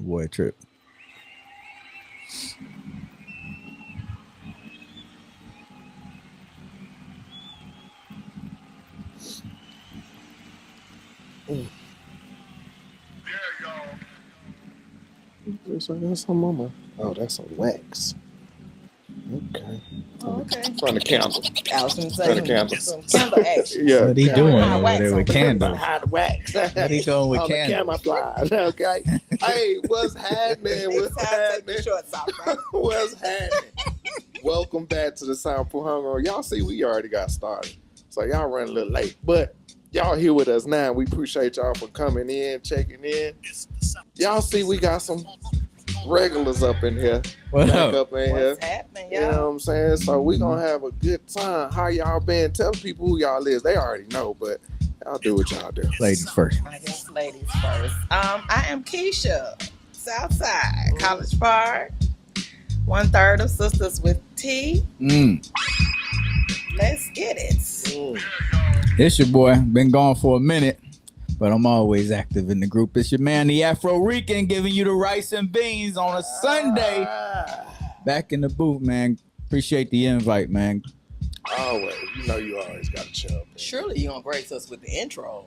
boy a trip. So that's some mama. Oh, that's some wax. Okay. Oh, okay. From the candle. I was going to From the say candle. some candle action. Yeah. What he candle. doing High over wax there on with the candles? Hide wax. What he doing with on the candles? camouflage. Okay. Hey, what's happening? Next What's time, take your happening? shorts off, bro. What's happening? Welcome back to the Soundful Hunger. Y'all see, we already got started. So y'all run a little late. But y'all here with us now. We appreciate y'all for coming in, checking in. Y'all see, we got some regulars up in here. What Back up? up in here. What's happening, You know what y'all? I'm saying? So we gonna have a good time. How y'all been? Tell people who y'all is. They already know, but y'all do what y'all do. Ladies first. I guess ladies first. I am Keisha, Southside, College Park. 1/3 of Sisters with T. Let's get it. It's your boy. Been gone for a minute, but I'm always active in the group. It's your man, the Afro Rican, giving you the rice and beans on a Sunday. Back in the booth, man. Appreciate the invite, man. Always. You know you always gotta chill. Surely you're going to grace us with the intro.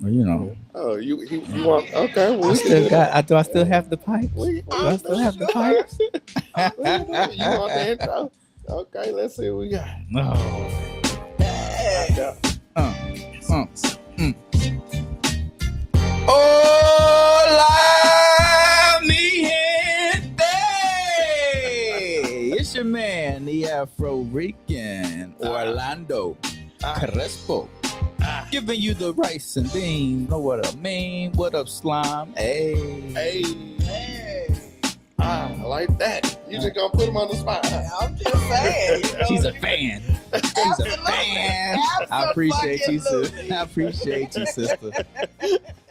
Well, you know. Oh, you want? Okay, well, I still got. Do I still have the pipes? We, Do I still have the pipes? You want the intro? Okay, let's see what we got. No. Hey. Hola, mi gente! It's your man, the Afro Rican, Orlando Crespo, giving you the rice and beans. Know what I mean? What up, slime? Hey. I like that. You just gonna put them on the spot. I'm just saying. You know, She's a fan. She's a fan. I appreciate you, sister. I appreciate you, sister.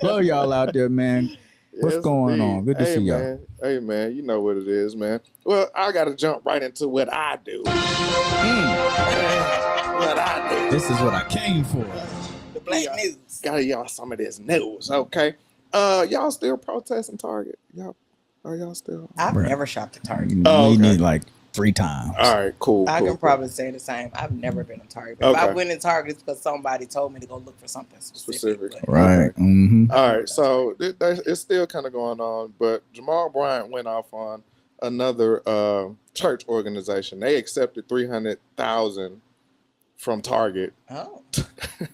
Love y'all out there, man. What's Yes, going indeed. on? Good to see y'all. Man. Hey, man, you know what it is, man. Well, I got to jump right into what I do. What I do. This is what I came for. the black news. Got y'all some of this news, okay? Y'all still protesting Target? Are y'all still? I've Bruh. never shopped at Target. Oh, We okay. need like 3 times. All right, cool. I cool, can probably say the same. I've never been in Target. If Okay. I went in Target, it's because somebody told me to go look for something specific. Specific. But Right. Mm-hmm. All right, so it's still kind of going on, but Jamal Bryant went off on another church organization. They accepted $300,000 from Target. Oh,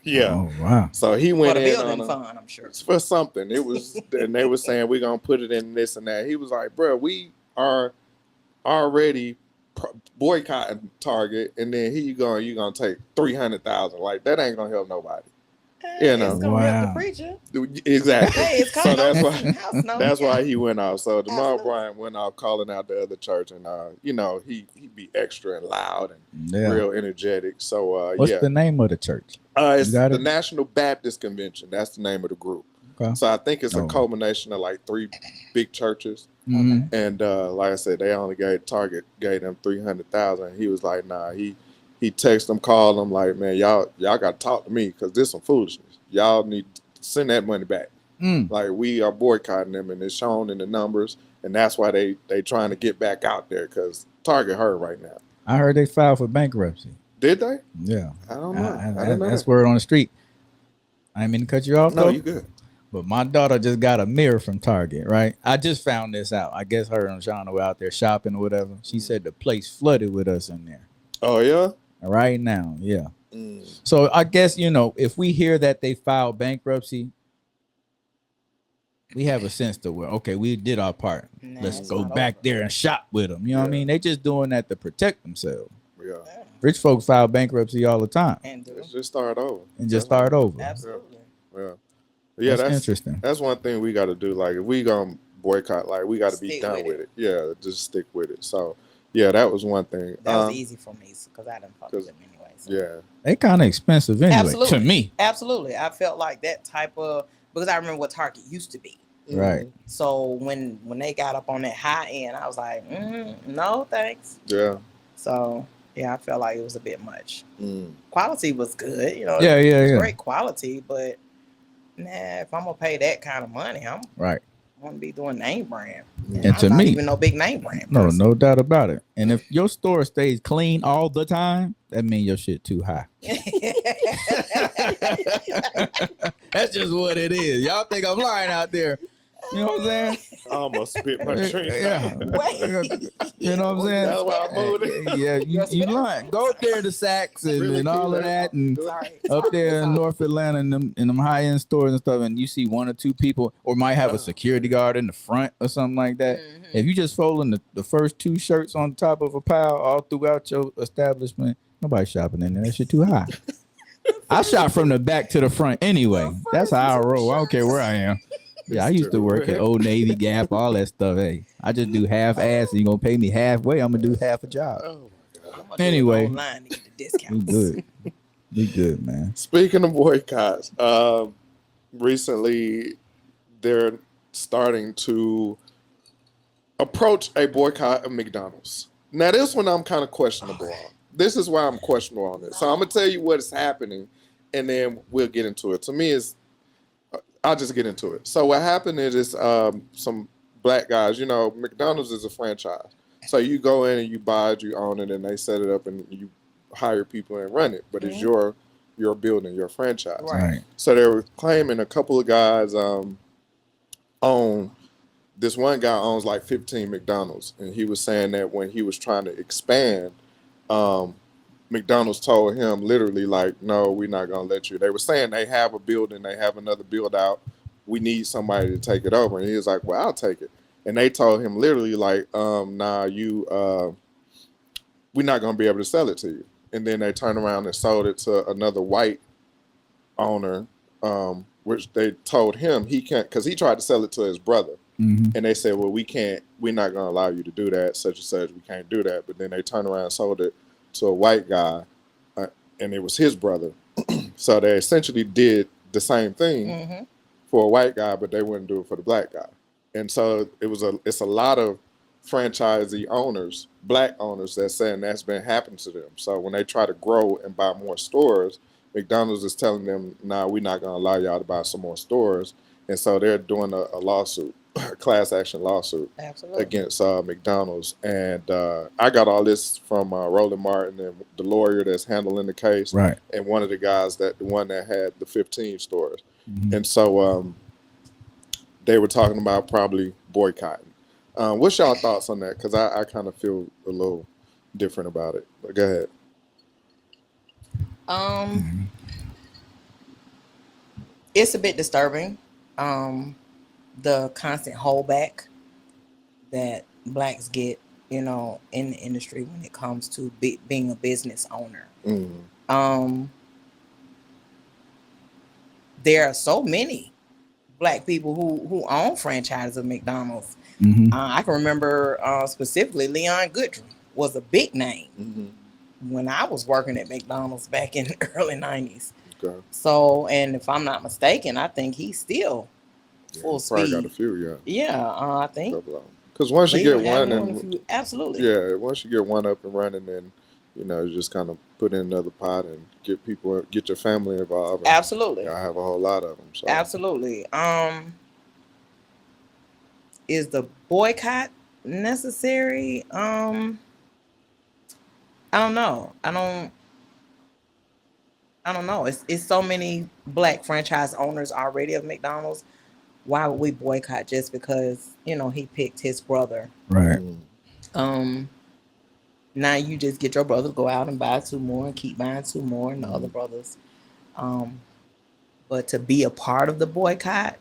Yeah. Oh, wow. So he for went the in building on fund, I'm sure. for something. It was, and they were saying we're gonna put it in this and that. He was like, "Bro, we are already boycotting Target, and then here you go, you're gonna take $300,000. Like that ain't gonna help nobody." Hey, know. it's gonna help Wow. the preacher. Exactly. Hey, it's So coming that's on why. house note. That's why he went off. So Jamal Absolutely. Bryant went off calling out the other church, and he be extra and loud and Yeah. real energetic. So What's the name of the church? it's You got the it? National Baptist Convention. That's the name of the group. Okay. So I think it's a Oh. culmination of like 3 big churches. Mhm. And like I said, they only gave them $300,000. He was like, nah. He texted them, called them, like, man, y'all got to talk to me because this some foolishness. Y'all need to send that money back. Like we are boycotting them, and it's shown in the numbers, and that's why they trying to get back out there because Target hurt right now. I heard they filed for bankruptcy. Did they? Yeah. I don't know. I didn't know That's that. word on the street. I didn't mean to cut you off, No, though. you good. But my daughter just got a mirror from Target, right? I just found this out. I guess her and Shauna were out there shopping or whatever. She said the place flooded with us in there. Oh yeah. Right now, yeah. So I guess, if we hear that they filed bankruptcy, we have a sense to where, okay, we did our part. Nah, Let's it's go not back over. there and shop with them. You know what I Yeah. mean? They just doing that to protect themselves. Yeah. Yeah, Rich folks file bankruptcy all the time and do. Let's just start over. and just start over. Absolutely. Yeah. That's interesting. That's one thing we got to do. Like if we gonna boycott, like we got to be Stick done with with it. Yeah, just stick with it. So yeah, that was one thing. That was easy for me because I didn't fuck with them anyway. So. Yeah. They kind of expensive anyway Absolutely. to me. Absolutely. I felt like that type of, because I remember what Target used to be. Right. So when they got up on that high end, I was like, no, thanks. Yeah. So yeah, I felt like it was a bit much. Quality was good, Yeah. It was great quality, but nah, if I'm gonna pay that kind of money, I'm Right. want to be doing name brand. And I'm to not me, even no big name brand. no, person. no doubt about it. And if your store stays clean all the time, that means your shit too high. That's just what it is. Y'all think I'm lying out there. You know what I'm saying? I almost spit my drink. Yeah. You know what I'm saying? That's why I moved it. Yeah, you lying. Go up there to Saks and, Really and all cool, of that, and Sorry. up there in North Atlanta in them high end stores and stuff, and you see one or two people, or might have a security guard in the front or something like that. Mm-hmm. If you just folding the first two shirts on top of a pile all throughout your establishment, nobody's shopping in there. That shit too high. I shop from the back to the front anyway. That's how I roll. I don't care where I am. Yeah, I used to work at Old Navy, Gap, all that stuff. Hey, I just do half ass, and you're gonna pay me halfway. I'm gonna do half a job. Oh my God. Anyway, Online to get the we discounts. good. We good, man. Speaking of boycotts, recently they're starting to approach a boycott of McDonald's. Now, this one I'm kind of questionable on. This is why I'm questionable on it. So I'm gonna tell you what is happening, and then we'll get into it. To me, I'll just get into it. So what happened is some black guys. You know, McDonald's is a franchise. So you go in and you buy it, you own it, and they set it up, and you hire people and run it. But it's your building, your franchise. Right. So they were claiming a couple of guys own. This one guy owns like 15 McDonald's, and he was saying that when he was trying to expand, McDonald's told him literally like, no, we're not going to let you. They were saying they have a building, they have another build out. We need somebody to take it over. And he was like, well, I'll take it. And they told him literally like, nah, we're not going to be able to sell it to you. And then they turned around and sold it to another white owner, which they told him he can't, because he tried to sell it to his brother. Mm-hmm. And they said, well, we're not going to allow you to do that, such and such. We can't do that. But then they turned around and sold it to a white guy, and it was his brother. So they essentially did the same thing for a white guy, but they wouldn't do it for the black guy. And so it's a lot of franchisee owners, black owners, that's saying that's been happening to them. So when they try to grow and buy more stores, McDonald's is telling them, nah, we're not going to allow y'all to buy some more stores. And so they're doing a lawsuit, a class action lawsuit against McDonald's. And I got all this from Roland Martin and the lawyer that's handling the case. Right. And one of the guys, the one that had the 15 stores. Mm-hmm. And so they were talking about probably boycotting. What's y'all thoughts on that? Because I kind of feel a little different about it. But go ahead. It's a bit disturbing. The constant holdback that blacks get, in the industry when it comes to being a business owner. There are so many black people who own franchises of McDonald's. I can remember specifically Leon Goodrum was a big name when I was working at McDonald's back in the early 90s. Okay. So, and if I'm not mistaken, I think he's still full speed. Probably got a few, Yeah, I think. Because once you get one, absolutely. Yeah, once you get one up and running, then you just kind of put in another pot and get your family involved. Absolutely. I have a whole lot of them. So. Absolutely. Is the boycott necessary? I don't know. I don't know. It's so many black franchise owners already of McDonald's. Why would we boycott just because, he picked his brother? Right. Now you just get your brother to go out and buy two more and keep buying two more and the other brothers. But to be a part of the boycott,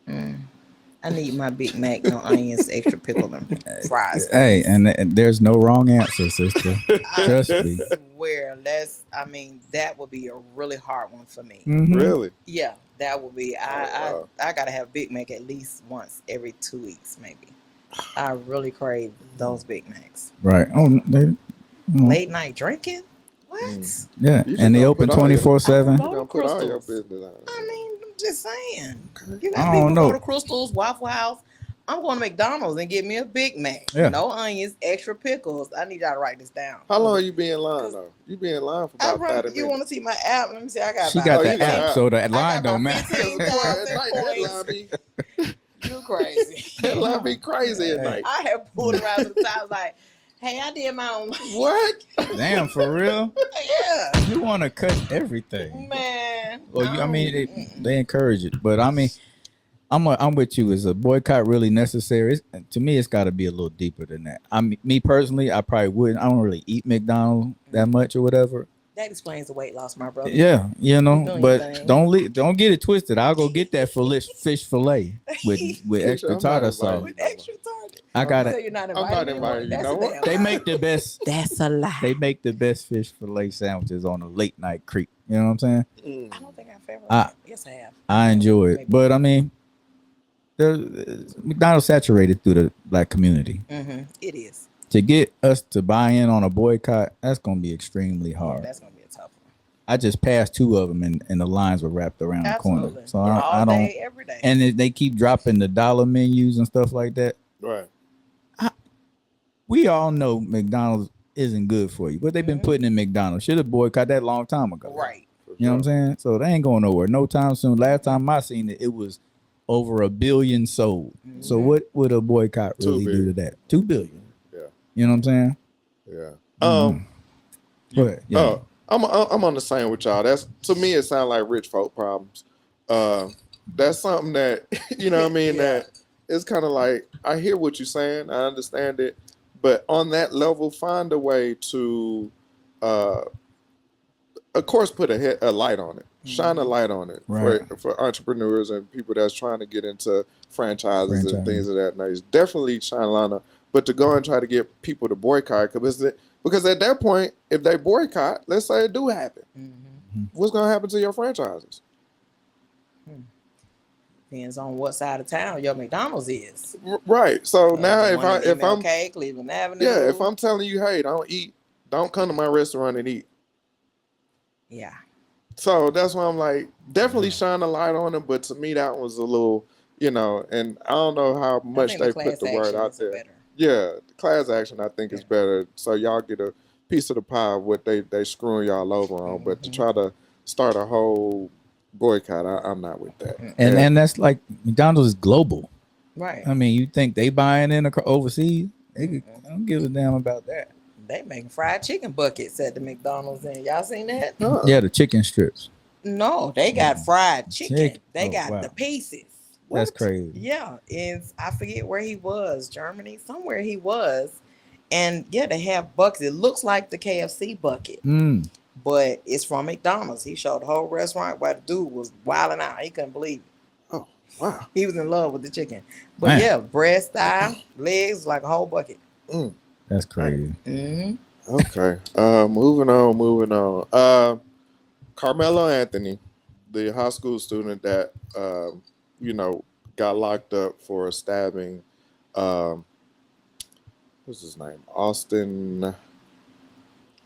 I need my Big Mac, no onions, extra pickle, and fries. Hey, and there's no wrong answer, sister. Trust me. I swear, that would be a really hard one for me. Mm-hmm. Really? Yeah, that would be. I gotta have Big Mac at least once every 2 weeks, maybe. I really crave those Big Macs. Right. Late night drinking? What? Yeah, and they open 24/7. You're gonna put all your business on. I'm just saying. You I got don't people know. go to Crystal's, Waffle House, I'm going to McDonald's and get me a Big Mac. Yeah. No onions, extra pickles. I need y'all to write this down. How long you be in line though? You be in line for about 30 minutes. You want to see my app? Let me see. I got. She about got the you got app, app. so that I line got don't about matter. 15,000 At night, that line points. be You crazy? that line be crazy at night. I have pulled around to the side like, hey, I did my own. What? Damn, for real? Yeah, You want to cut everything? man. Well, I mean, they encourage it, but I mean, I'm with you. Is a boycott really necessary? To me, it's got to be a little deeper than that. I mean, me personally, I probably wouldn't. I don't really eat McDonald's that much or whatever. That explains the weight loss, my brother. Yeah, you know, but thing. don't get it twisted. I'll go get that fish fillet with extra I'm not tartar inviting sauce. With extra target. I got So it. you're not I'm not inviting you. That's No a one. damn They lie. make the best. That's a lie. They make the best fish fillet sandwiches on a late night creek. You know what I'm saying? I don't think I've ever. Yes, I have. I enjoy it, Maybe. but I mean, McDonald's saturated through the black community. It is. To get us to buy in on a boycott, that's going to be extremely hard. That's gonna be a tough one. I just passed 2 of them, and the lines were wrapped around Absolutely. the corner. So All I don't. day, every day. And they keep dropping the dollar menus and stuff like that. Right. We all know McDonald's isn't good for you, but they've been putting in McDonald's. Should have boycotted that long time ago. Right. You know what I'm saying? So they ain't going nowhere no time soon. Last time I seen it, it was over 1 billion sold. So what would a boycott really do to that? 2 billion. Yeah. You know what I'm saying? Yeah. Go ahead. Yeah. I'm on the same with y'all. That's, to me, it sounds like rich folk problems. That's something that you know what I mean. Yeah. That it's kind of like, I hear what you're saying, I understand it, but on that level, find a way to, of course, put a light on it, shine a light on it Right. for entrepreneurs and people that's trying to get into franchises and things of that nature. Definitely shine a light on it. But to go and try to get people to boycott, because at that point, if they boycott, let's say it do happen, what's going to happen to your franchises? Depends on what side of town your McDonald's is. Right. So now if I'm Cleveland Avenue. yeah, if I'm telling you, hey, don't come to my restaurant and eat. Yeah. So that's why I'm like, definitely shine a light on it. But to me, that was a little, and I don't know how much they put the word out there. Yeah, the class action I think is better. So y'all get a piece of the pie of what they screwing y'all over on. But to try to start a whole boycott, I'm not with that. And that's like, McDonald's is global. Right. I mean, you think they buying in overseas? They don't give a damn about that. They making fried chicken buckets at the McDonald's, and y'all seen that? Huh. Yeah, the chicken strips. No, they got fried chicken. They got wow. the pieces. That's crazy. Yeah, I forget where he was, Germany, somewhere he was, and yeah, they have buckets. It looks like the KFC bucket, but it's from McDonald's. He showed the whole restaurant while the dude was wilding out. He couldn't believe it. Oh, wow. He was in love with the chicken. But Man. yeah, breast, thigh, legs, like a whole bucket. That's crazy. Okay. Moving on. Carmelo Anthony, the high school student that got locked up for stabbing what's his name? Austin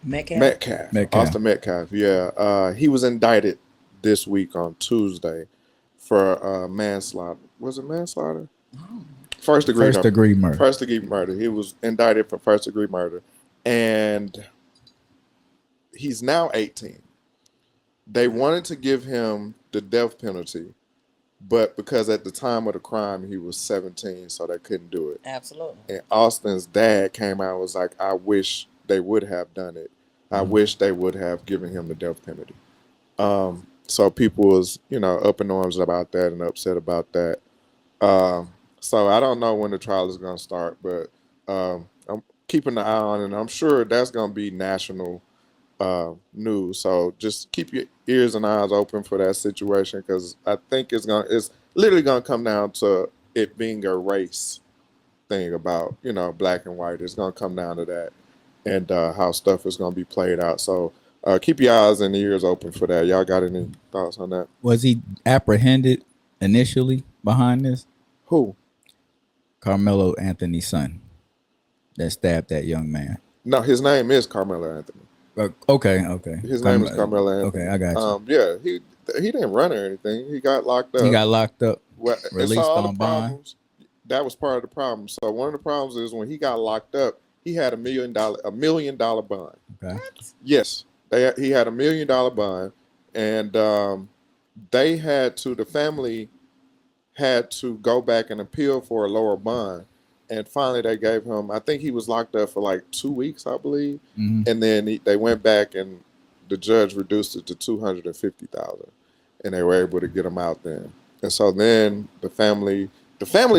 Metcalf. Austin Metcalf. Yeah. He was indicted this week on Tuesday for manslaughter. Was it manslaughter? First degree murder. He was indicted for first degree murder. And he's now 18. They wanted to give him the death penalty, but because at the time of the crime he was 17, so they couldn't do it. Absolutely. And Austin's dad came out and was like, I wish they would have done it. I wish they would have given him the death penalty. So people was, up in arms about that and upset about that. So I don't know when the trial is going to start, but I'm keeping an eye on it. And I'm sure that's going to be national news. So just keep your ears and eyes open for that situation, because I think it's literally going to come down to it being a race thing about, black and white. It's going to come down to that, and how stuff is going to be played out. So keep your eyes and ears open for that. Y'all got any thoughts on that? Was he apprehended initially behind this? Who? Carmelo Anthony's son that stabbed that young man. No, his name is Carmelo Anthony. Okay. His name is Carmelo Anthony. Okay, I got you. Yeah, he didn't run or anything. He got locked up. He got locked up. Well, released all on the bond. problems. that was part of the problem. So one of the problems is when he got locked up, he had $1 million bond. Okay. What? Yes, he had $1 million bond, and the family had to go back and appeal for a lower bond, and finally they gave him. I think he was locked up for like 2 weeks, I believe, and then they went back and the judge reduced it to 250,000, and they were able to get him out then. And so then the family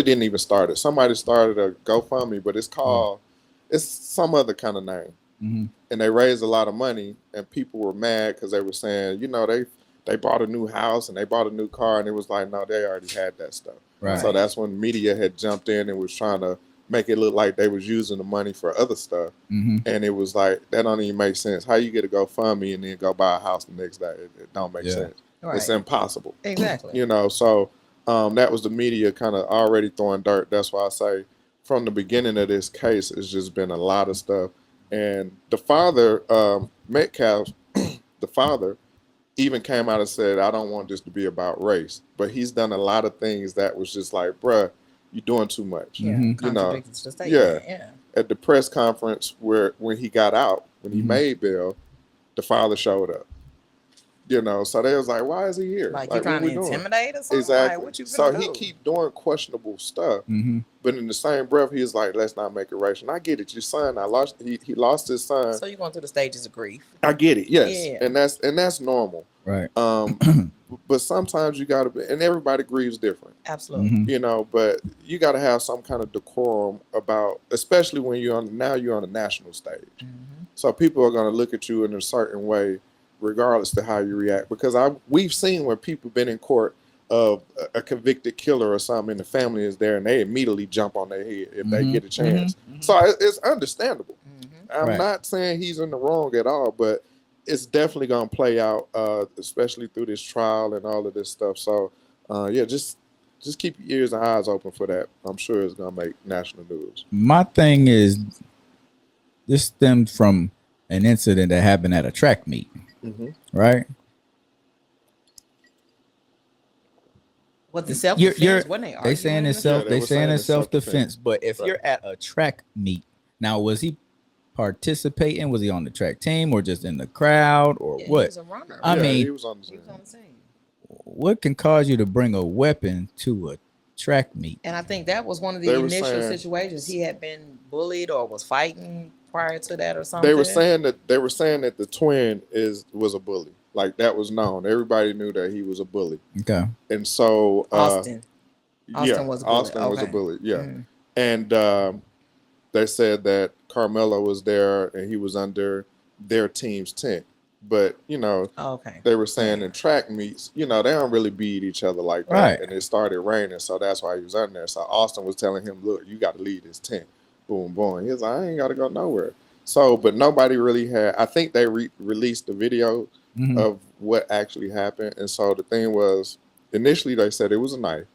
didn't even start it. Somebody started a GoFundMe, but it's some other kind of name. And they raised a lot of money, and people were mad because they were saying, they bought a new house and they bought a new car, and it was like, no, they already had that stuff. Right. So that's when media had jumped in and was trying to make it look like they was using the money for other stuff. And it was like, that don't even make sense. How you get to GoFundMe and then go buy a house the next day? It don't make sense. Right. It's impossible. Exactly. So that was the media kind of already throwing dirt. That's why I say from the beginning of this case, it's just been a lot of stuff. And the father, Metcalf, the father, even came out and said, I don't want this to be about race. But he's done a lot of things that was just like, bruh, you're doing too much. Yeah, contradicted the statement. Yeah. At the press conference when he got out, when he made bail, the father showed up. So they was like, why is he here? Like you trying to intimidate or something? Exactly. Like, what you so do? he keep doing questionable stuff, but in the same breath, he's like, let's not make it racial. And I get it. Your son, he lost his son. So you're going through the stages of grief. I get it. Yes. Yeah. And that's normal. Right. But sometimes you got to be, and everybody grieves different. Absolutely. But you got to have some kind of decorum about, especially when you're on a national stage. So people are going to look at you in a certain way, regardless to how you react. Because we've seen when people been in court of a convicted killer or something, and the family is there, and they immediately jump on their head if they get a chance. So it's understandable. I'm not saying he's in the wrong at all, but it's definitely going to play out, especially through this trial and all of this stuff. So, just keep your ears and eyes open for that. I'm sure it's going to make national news. My thing is, this stemmed from an incident that happened at a track meet, right? What the self-defense? When they arguing? They saying it's self-defense. But if you're at a track meet, now was he participating? Was he on the track team or just in the crowd or what? He was a runner. I mean, he was on the team. What can cause you to bring a weapon to a track meet? And I think that was one of the initial situations. He had been bullied or was fighting prior to that or something. They were saying that the twin was a bully. Like, that was known. Everybody knew that he was a bully. Okay. And so Austin was a bully. Austin was a bully. Yeah. And they said that Carmelo was there and he was under their team's tent. But, they were saying in track meets, they don't really beat each other like that. Right. And it started raining, so that's why he was under there. So Austin was telling him, look, you got to leave this tent. Boom, boom. He was like, I ain't got to go nowhere. So, but nobody really had, I think they released the video of what actually happened. And so the thing was, initially they said it was a knife.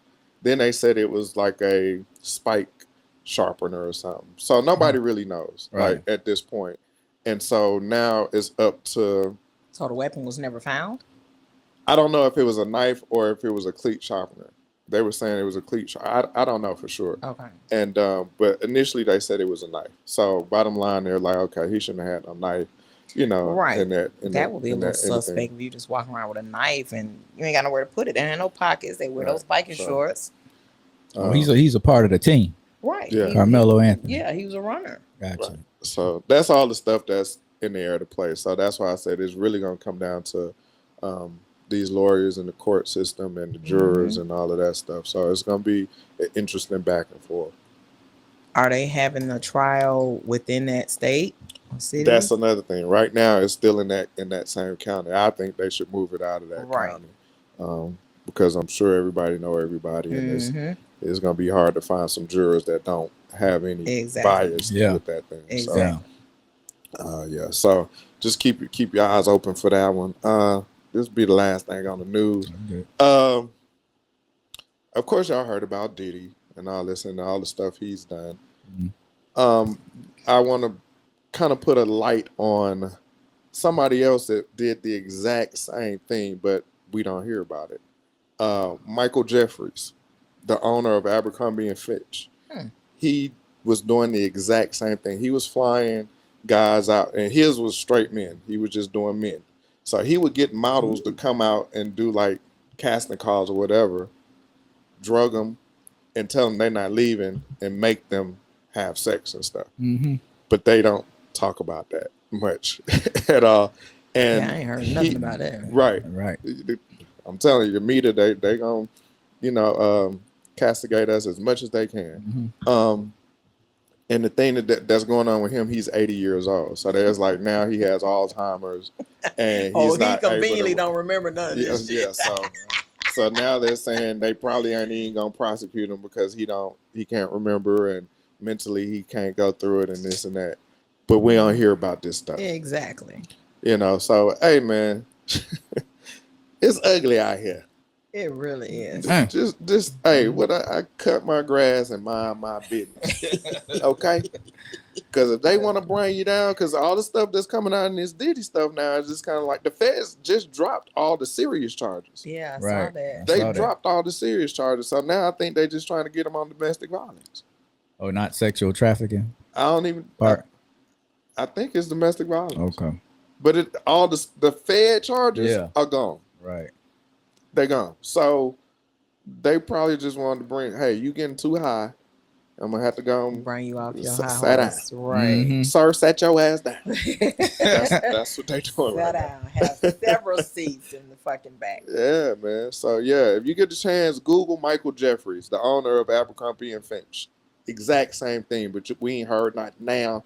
Then they said it was like a spike sharpener or something. So nobody really knows, like, at this point. And so now it's up to... So the weapon was never found? I don't know if it was a knife or if it was a cleat sharpener. They were saying it was a cleat sharpener. I don't know for sure. Okay. And but initially they said it was a knife. So bottom line, they're like, okay, he shouldn't have had a knife, Right. That would be a little suspect if you just walking around with a knife and you ain't got nowhere to put it. There ain't no pockets. They wear those biking shorts. He's a part of the team. Right. Yeah. Carmelo Anthony. Yeah, he was a runner. Gotcha. Right. So that's all the stuff that's in the air to play. So that's why I said it's really going to come down to these lawyers and the court system and the jurors and all of that stuff. So it's going to be an interesting back and forth. Are they having a trial within that state or city? That's another thing. Right now, it's still in that same county. I think they should move it out of that county because I'm sure everybody know everybody, and it's going to be hard to find some jurors that don't have any bias with that thing. Exactly. So, so just keep your eyes open for that one. This will be the last thing on the news. Okay. Of course, y'all heard about Diddy and all this and all the stuff he's done. I want to kind of put a light on somebody else that did the exact same thing, but we don't hear about it. Michael Jeffries. the owner of Abercrombie and Fitch. Hmm. He was doing the exact same thing. He was flying guys out, and his was straight men. He was just doing men. So he would get models to come out and do like casting calls or whatever, drug them, and tell them they're not leaving, and make them have sex and stuff. Mm-hmm. But they don't talk about that much at all. And Yeah, I ain't heard nothing about that. Right. Right. I'm telling you, the media, they gonna, castigate us as much as they can. Mm-hmm. And the thing that's going on with him, he's 80 years old. So there's like now he has Alzheimer's, and he's he not conveniently able to, don't remember none of this shit. Yeah. So now they're saying they probably ain't even gonna prosecute him because he can't remember, and mentally he can't go through it and this and that. But we don't hear about this stuff. Exactly. So hey man, it's ugly out here. It really is. Just hey, what I cut my grass and mind my business, okay? Because if they want to bring you down, because all the stuff that's coming out in this Diddy stuff now is just kind of like the feds just dropped all the serious charges. Yeah, I saw Right. that. They dropped all the serious charges, so now I think they're just trying to get him on domestic violence. Oh, not sexual trafficking I don't even. part. I think it's domestic violence. Okay. But all the Fed charges are gone. Right. They're gone. So they probably just wanted to bring, hey, you getting too high. I'm going to have to go and bring you off your high sat horse. down. Right. Mm-hmm. Sir, set your ass down. That's what they doing Sit right now. down. Have several seats in the fucking back. Yeah, man. So, yeah, if you get the chance, Google Michael Jeffries, the owner of Abercrombie and Fitch. Exact same thing, but we ain't heard not now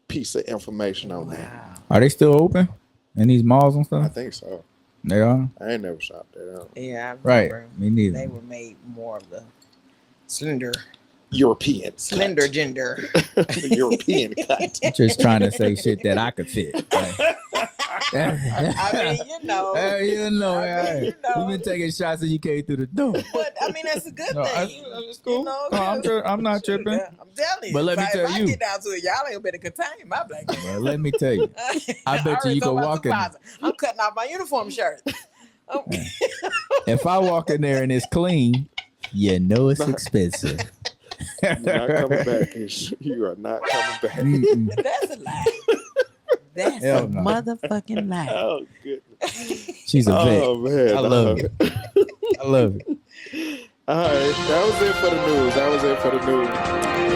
piece of information on that. Wow. Are they still open in these malls and I stuff? think so. They are. I ain't never shopped there. Yeah, I Right. remember. Me neither. They were made more of the slender European gender. The European cut. I'm just trying to say shit that I could fit. Right? I mean, you know. Hey, you know, I mean, hey. you know. We've been taking shots and you came through the door. But I mean, that's a good No, thing. it's cool. You know, No, I'm not tripping. I'm telling you. But let me tell if you. I get down to it, y'all ain't better contain my black man. Well, let me tell you. I bet you already you told can my walk in. supervisor, I'm cutting off my uniform shirt. If I walk in there and it's clean, you know it's expensive. You're not coming back. You are not coming back. Mm-mm. That's a lie. That's Hell a no. motherfucking lie. Oh, goodness. She's a vet. Oh, man. I love it. I love it. All right. That was it for the news.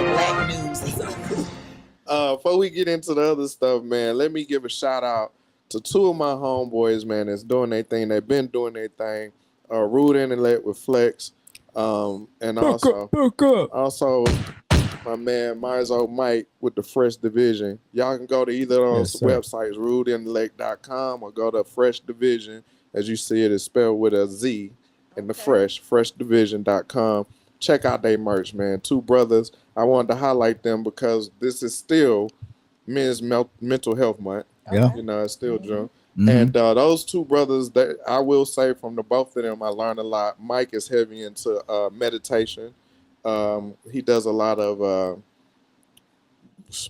Black news is on. Before we get into the other stuff, man, let me give a shout out to two of my homeboys, man, that's doing their thing. They've been doing their thing. Rude Intellect with Flex. And also my man Mizo Mike with the Fresh Division. Y'all can go to either of those websites, rudeintellect.com, or go to Fresh Division. As you see it is spelled with a Z in the freshdivision.com. Check out their merch, man. Two brothers. I wanted to highlight them because this is still Men's Mental Health Month. Yeah. You know, it's still June. Mm-hmm. And those two brothers, that I will say from the both of them, I learned a lot. Mike is heavy into meditation. He does a lot of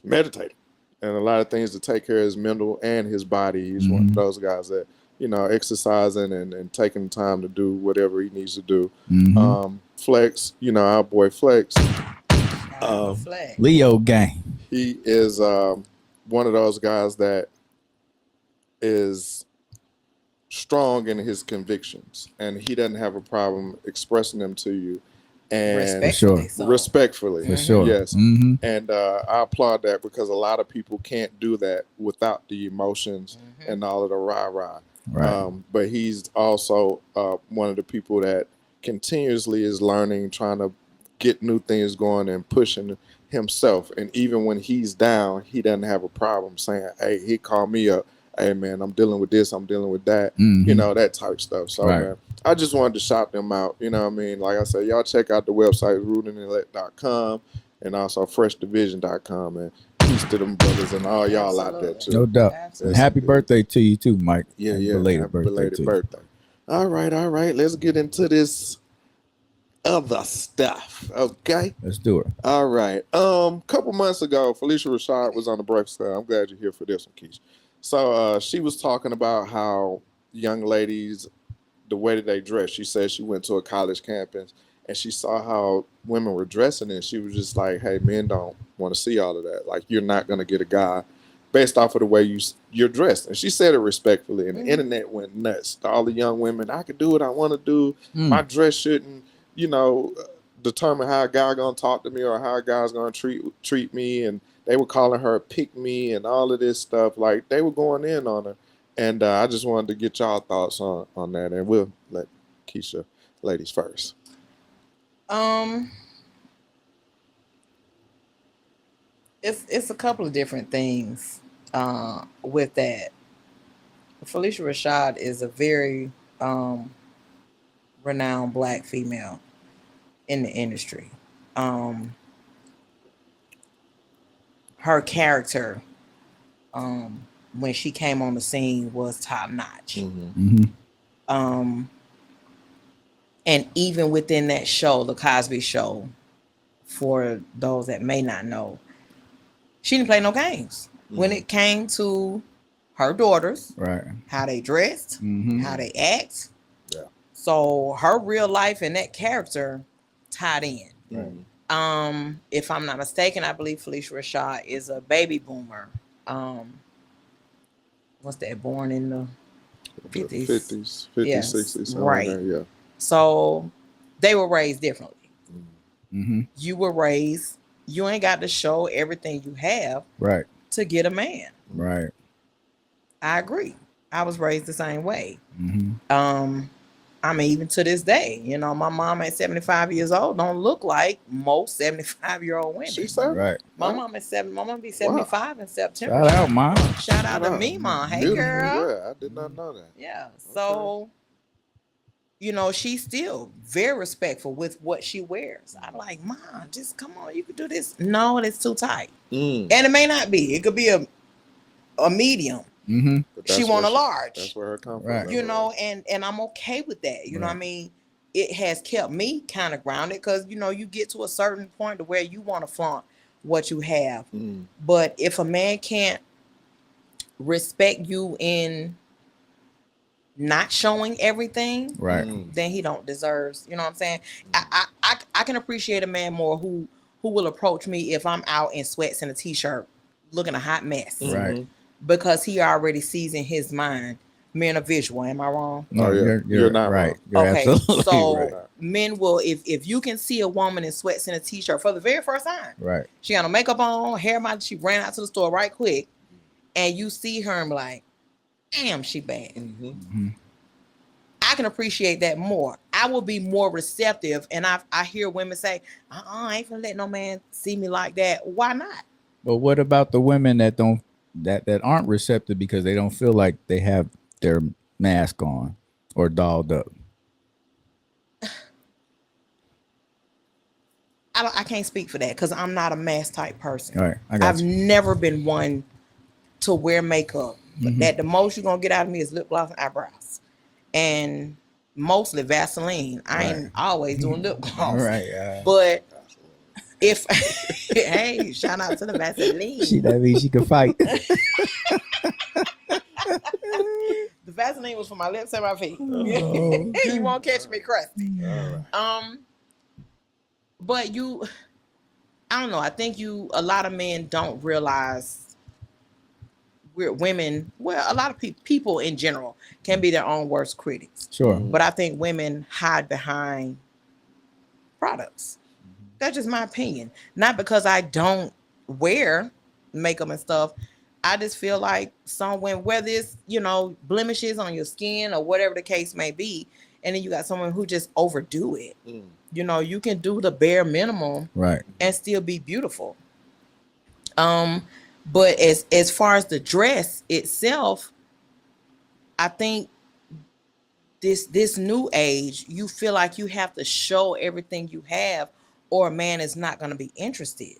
meditating and a lot of things to take care of his mental and his body. He's one of those guys that, exercising and taking the time to do whatever he needs to do. Mm-hmm. Flex, our boy Flex. Leo gang. He is one of those guys that is strong in his convictions, and he doesn't have a problem expressing them to you, and respectfully. For sure. Yes. Mm-hmm. And I applaud that because a lot of people can't do that without the emotions and all of the rah-rah. Right. But he's also one of the people that continuously is learning, trying to get new things going and pushing himself. And even when he's down, he doesn't have a problem saying, hey, he called me up. Hey, man, I'm dealing with this. I'm dealing with that. Mm-hmm. That type stuff. So, Right. man, I just wanted to shout them out. You know what I mean? Like I said, y'all check out the website, rudeintellect.com, and also freshdivision.com, man. Peace to them brothers and all y'all out there, too. No doubt. And happy birthday to you, too, Mike. Yeah. Belated birthday. All right. Let's get into this other stuff. Okay. Let's do it. All right. Couple months ago, Felicia Rashad was on the Breakfast Club. I'm glad you're here for this one, Keisha. So she was talking about how young ladies, the way that they dress. She said she went to a college campus and she saw how women were dressing, and she was just like, "Hey, men don't want to see all of that. Like, you're not gonna get a guy based off of the way you're dressed." And she said it respectfully, and the internet went nuts. All the young women, I can do what I want to do. My dress shouldn't, determine how a guy gonna talk to me or how a guy's gonna treat me. And they were calling her a pick me and all of this stuff. Like, they were going in on her. And I just wanted to get y'all thoughts on that, and we'll let Keisha ladies first. It's a couple of different things with that. Felicia Rashad is a very renowned Black female in the industry. Her character, when she came on the scene, was top notch. And even within that show, the Cosby Show, for those that may not know, she didn't play no games when it came to her daughters, right? How they dressed, how they act. Yeah. So her real life and that character tied in. Right. If I'm not mistaken, I believe Felicia Rashad is a baby boomer. What's that? Born in the 50s, 50s, yes, 60s, right? Like that, yeah. So they were raised differently. You were raised. You ain't got to show everything you have, right, to get a man. Right. I agree. I was raised the same way. I mean, even to this day, my mom at 75 years old don't look like most 75-year-old women. She said, right. My mom is My mom be 75 in September. Shout out, mom. Shout out to me, mom. Hey, beautiful girl. Yeah, I did not know that. Yeah. So, she's still very respectful with what she wears. I'm like, Mom, just come on, you can do this. No, it's too tight. And it may not be. It could be a medium. She want a large. That's where her comfort right. And I'm okay with that. You know what I mean? It has kept me kind of grounded because, you get to a certain point to where you want to flaunt what you have. But if a man can't respect you in not showing everything, right, then he don't deserve, you know what I'm saying? I can appreciate a man more who will approach me if I'm out in sweats and a t-shirt looking a hot mess. right. Because he already sees in his mind, men are visual. Am I wrong? No, you're not right. You're okay, so right. men will, if you can see a woman in sweats and a t-shirt for the very first time, right? She got no makeup on, hair, she ran out to the store right quick, and you see her and be like, damn, she bad. I can appreciate that more. I will be more receptive, and I hear women say, I ain't gonna let no man see me like that. Why not? But what about the women that don't that aren't receptive because they don't feel like they have their mask on or dolled up? I can't speak for that because I'm not a mask type person. All right, I've never been one to wear makeup. That the most you're gonna get out of me is lip gloss and eyebrows, and mostly Vaseline. I ain't always doing lip gloss, right? But if hey, shout out to the Vaseline. That means she can fight. The Vaseline was for my lips and my feet. You won't catch me crusty. But I don't know. I think a lot of men don't realize women. Well, a lot of people in general can be their own worst critics. Sure. But I think women hide behind products. That's just my opinion. Not because I don't wear makeup and stuff. I just feel like some women, whether it's, blemishes on your skin or whatever the case may be, and then you got someone who just overdo it. You can do the bare minimum, right, and still be beautiful. But as far as the dress itself, I think this new age, you feel like you have to show everything you have, or a man is not going to be interested.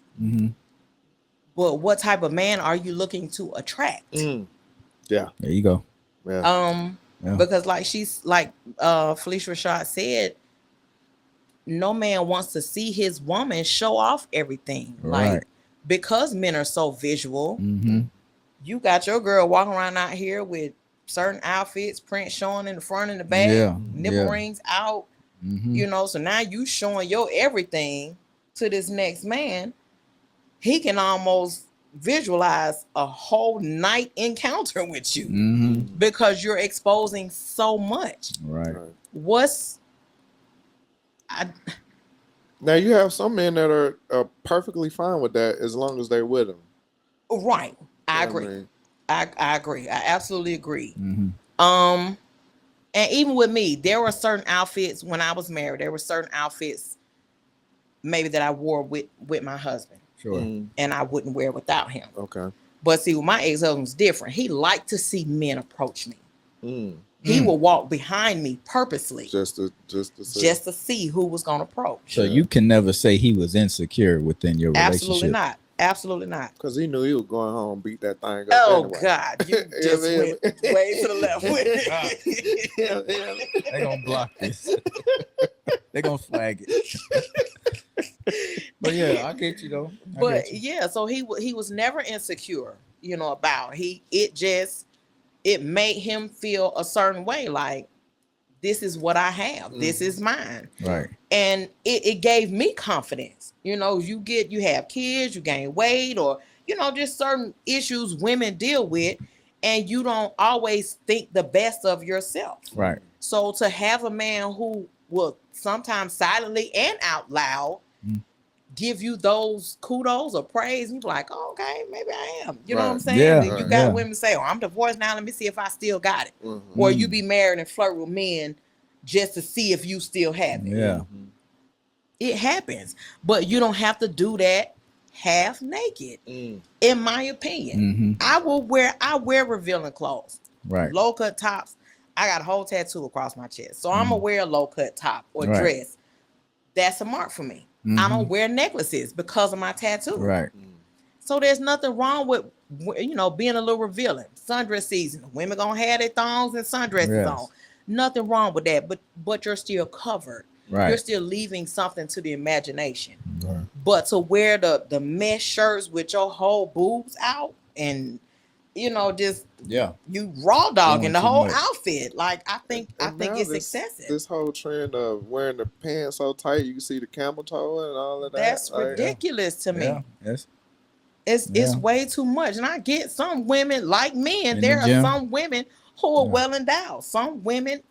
But what type of man are you looking to attract? Yeah, there you go. Yeah. Because like Felicia Rashad said, no man wants to see his woman show off everything. Right. Like, because men are so visual, you got your girl walking around out here with certain outfits, print showing in the front and the back, nipple rings out. You know, so now you showing your everything to this next man. He can almost visualize a whole night encounter with you because you're exposing so much. Right. Now you have some men that are perfectly fine with that as long as they're with him. Right. I agree. I mean, I agree. I absolutely agree. And even with me, there were certain outfits when I was married. There were certain outfits maybe that I wore with my husband. Sure. And I wouldn't wear without him. Okay. But see, with my ex-husband was different. He liked to see men approach me. He would walk behind me purposely. Just to see who was going to approach. So you can never say he was insecure within your relationship. Absolutely not. Because he knew he was going home and beat that thing up. Oh, anyway. God. You just went way to the left with it. They're going to block this. They're going to flag it. But yeah, I get you though. So he was never insecure, about it made him feel a certain way, like this is what I have, this is mine, right? And it gave me confidence. You have kids, you gain weight, or just certain issues women deal with, and you don't always think the best of yourself, right? So to have a man who will sometimes silently and out loud give you those kudos or praise, and you're like, oh, okay, maybe I am. You know what I'm saying? Yeah, you got women say, oh, I'm divorced now, let me see if I still got it. Or you be married and flirt with men just to see if you still have it. Yeah. It happens. But you don't have to do that half naked, in my opinion. I wear revealing clothes. Right. Low cut tops. I got a whole tattoo across my chest. So I'm gonna wear a low cut top or dress. That's a mark for me. I don't wear necklaces because of my tattoo. Right. So there's nothing wrong with being a little revealing. Sundress season. Women gonna have their thongs and sundresses on. Nothing wrong with that. But you're still covered. Right. You're still leaving something to the imagination. Right. But to wear the mesh shirts with your whole boobs out and just you raw dogging the whole outfit. Like I think it's excessive. This whole trend of wearing the pants so tight you can see the camel toe and all of that. That's ridiculous to me. Yeah. It's way too much. And I get some women like men. There are some women who are well endowed. Some women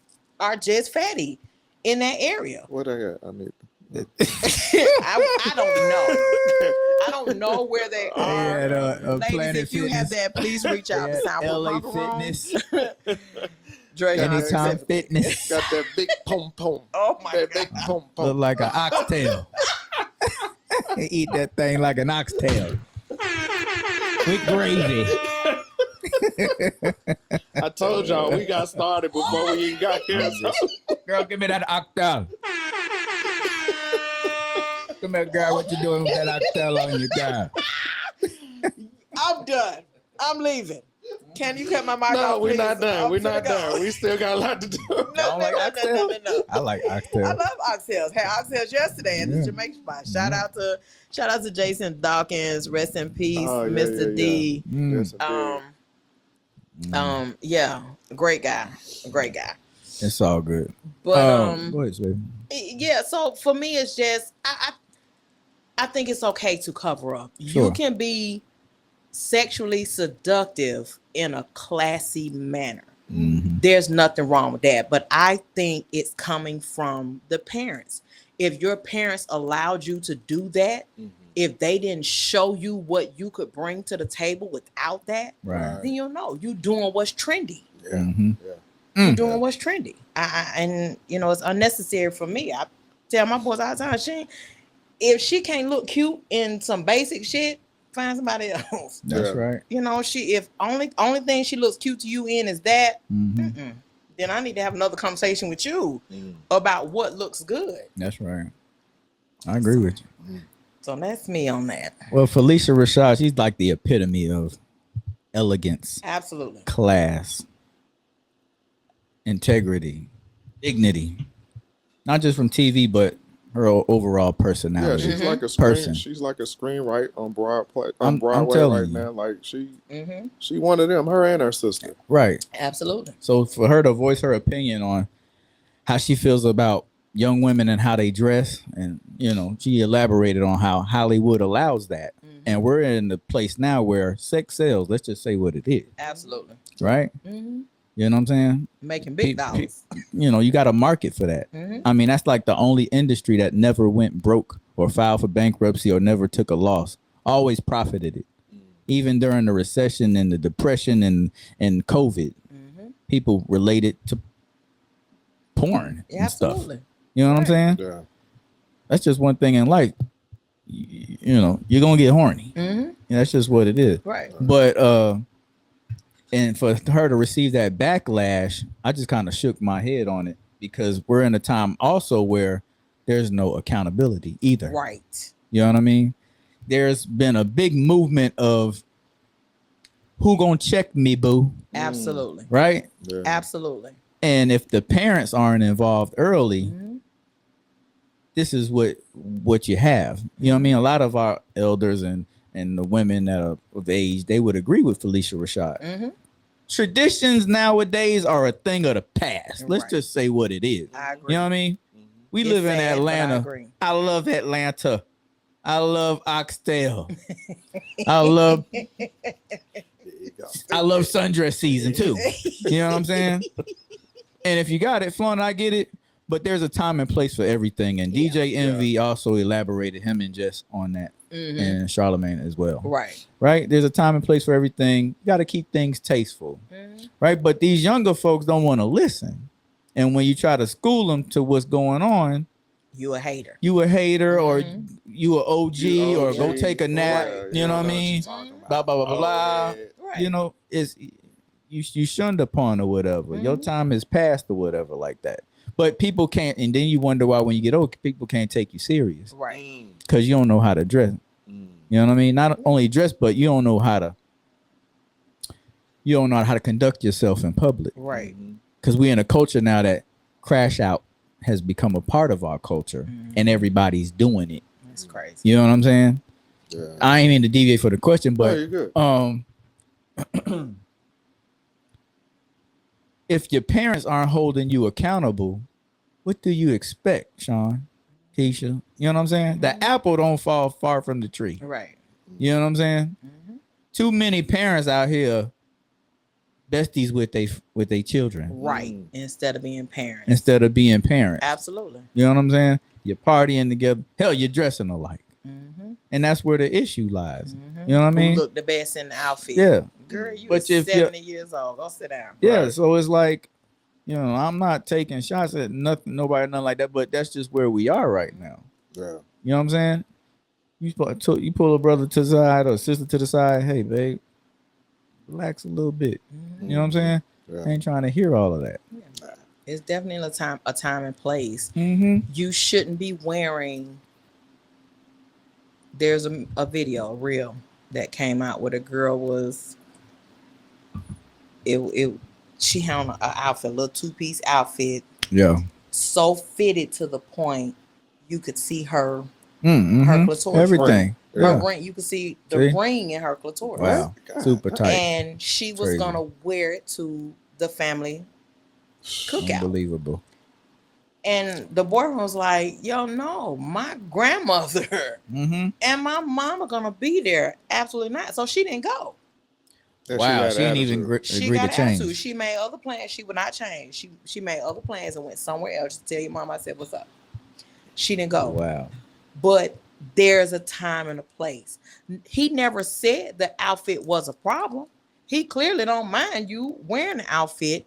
are just fatty in that area. What I got? I need. I don't know. I don't know where they are. Ladies, if you have that, please reach out to Southwood LA Fitness. Anytime Fitness. Got that big pom pom. Oh my God. Big pom pom. Look like an oxtail. They eat that thing like an oxtail. With gravy. I told y'all we got started before we even got here. Girl, give me that oxtail. Come here, girl. What you doing with that oxtail on your guy? I'm done. I'm leaving. Can you cut my mic off? No, we're please? not done. We're not done. We still got a lot to do. No. I like oxtail. I love oxtails. Had oxtails yesterday at the Jamaican spot. Shout out to Jason Dawkins. Rest in peace, Mr. D. Great guy. It's all good. But go ahead, baby. Yeah, so for me it's just I think it's okay to cover up. Sure. You can be sexually seductive in a classy manner. There's nothing wrong with that. But I think it's coming from the parents. If your parents allowed you to do that, if they didn't show you what you could bring to the table without that, then you'll know you're doing what's trendy. You're doing what's trendy. And it's unnecessary for me. I tell my boys all the time, if she can't look cute in some basic shit, find somebody else. That's right. If only thing she looks cute to you in is that, then I need to have another conversation with you about what looks good. That's right. I agree with you. So that's me on that. Well, Felicia Rashad, she's like the epitome of elegance. Absolutely. Class. Integrity. Dignity. Not just from TV, but her overall personality. Yeah, she's like a person. She's like a screenwriter on Broadway I'm right now. Like she one of them. Her and her sister. Right. Absolutely. So for her to voice her opinion on how she feels about young women and how they dress, and she elaborated on how Hollywood allows that, and we're in the place now where sex sells. Let's just say what it is. Absolutely. Right. You know what I'm saying? Making big dollars. You got a market for that. I mean, that's like the only industry that never went broke or filed for bankruptcy or never took a loss. Always profited it. Even during the recession and the depression and COVID, people related to porn and stuff. You know what I'm saying? Yeah. That's just one thing in life. You're gonna get horny. That's just what it is. Right. But and for her to receive that backlash, I just kind of shook my head on it, because we're in a time also where there's no accountability either. Right. You know what I mean? There's been a big movement of who gonna check me, boo? Absolutely. Right? Yeah. Absolutely. And if the parents aren't involved early, this is what you have. You know what I mean? A lot of our elders and the women that are of age, they would agree with Felicia Rashad. Traditions nowadays are a thing of the past. Let's just say what it is. I agree. You know what I mean? We It's live in sad, but I Atlanta. agree. I love Atlanta. I love Oxtail. I love sundress season too. You know what I'm saying? And if you got it, fun, I get it. But there's a time and place for everything. And DJ Envy also elaborated, him and Jess, on that. And Charlemagne as well. Right. There's a time and place for everything. You got to keep things tasteful. Right. But these younger folks don't want to listen. And when you try to school them to what's going on, you a hater. Or you a OG, or go take a nap. You know what I mean? Blah, blah, blah, blah. Right. It's you shunned upon or whatever. Your time has passed or whatever like that. But people can't, and then you wonder why when you get old, people can't take you serious. Right. Because you don't know how to dress. You know what I mean? Not only dress, but you don't know how to conduct yourself in public. Right. Because we're in a culture now that crash out has become a part of our culture, and everybody's doing it. That's crazy. You know what I'm saying? Yeah. I ain't mean to deviate for the question, but you're good. if your parents aren't holding you accountable, what do you expect, Sean, Keisha? You know what I'm saying? The apple don't fall far from the tree. Right. You know what I'm saying? Too many parents out here besties with they children. Right. Instead of being parents. Absolutely. You know what I'm saying? You're partying together. Hell, you're dressing alike. And that's where the issue lies. You know what I mean? Who look the best in the outfit. Yeah. Girl, you But were 70 years old. Go sit down. Yeah, right. So it's like, I'm not taking shots at nothing like that, but that's just where we are right now. Yeah. You know what I'm saying? You pull a brother to the side or a sister to the side. Hey, babe, relax a little bit. You know what I'm saying? Yeah. I ain't trying to hear all of that. Yeah. It's definitely a time and place. You shouldn't be wearing. There's a video, a reel that came out where the girl was. She had on an outfit, a little two-piece outfit. Yeah. So fitted to the point you could see her clitoris. Everything. Her ring, you could see the ring in her clitoris. Wow. Super tight. And she was gonna wear it to the family cookout. Unbelievable. And the boyfriend was like, yo, no, my grandmother and my mom are gonna be there. Absolutely not. So she didn't go. Wow, she didn't even agree to change. She made other plans. She would not change. She made other plans and went somewhere else to tell your mom. I said, what's up? She didn't go. Wow. But there's a time and a place. He never said the outfit was a problem. He clearly don't mind you wearing the outfit.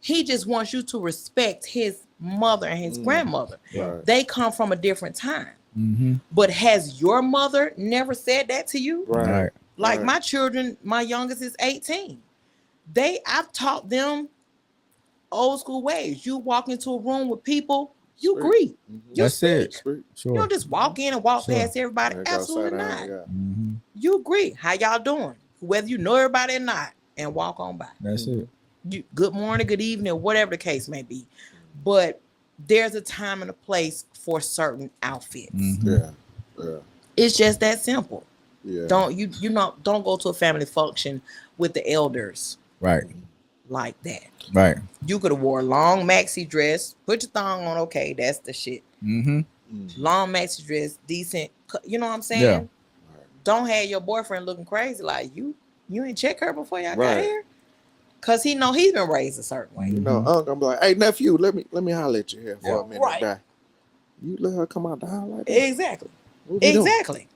He just wants you to respect his mother and his grandmother. Right. They come from a different time. But has your mother never said that to you? Right. Like my children, my youngest is 18. I've taught them old school ways. You walk into a room with people, you greet. You That's speak. it. Sure. You don't just walk in and walk past everybody. Absolutely not. You greet. How y'all doing? Whether you know everybody or not, and walk on by. That's it. Good morning, good evening, whatever the case may be. But there's a time and a place for certain outfits. Yeah. It's just that simple. Yeah. Don't go to a family function with the elders. Right. like that. Right. You could have wore a long maxi dress, put your thong on. Okay, that's the shit. Mm-hmm. Long maxi dress, decent. You know what I'm saying? Yeah. Don't have your boyfriend looking crazy like you ain't check her before y'all Right. got here. Cause he know he's been raised a certain way. You know, Uncle gonna be like, "Hey nephew, let me holler at you here for a minute, Right. back." You let her come out the house like that? Exactly. What we doing? Exactly.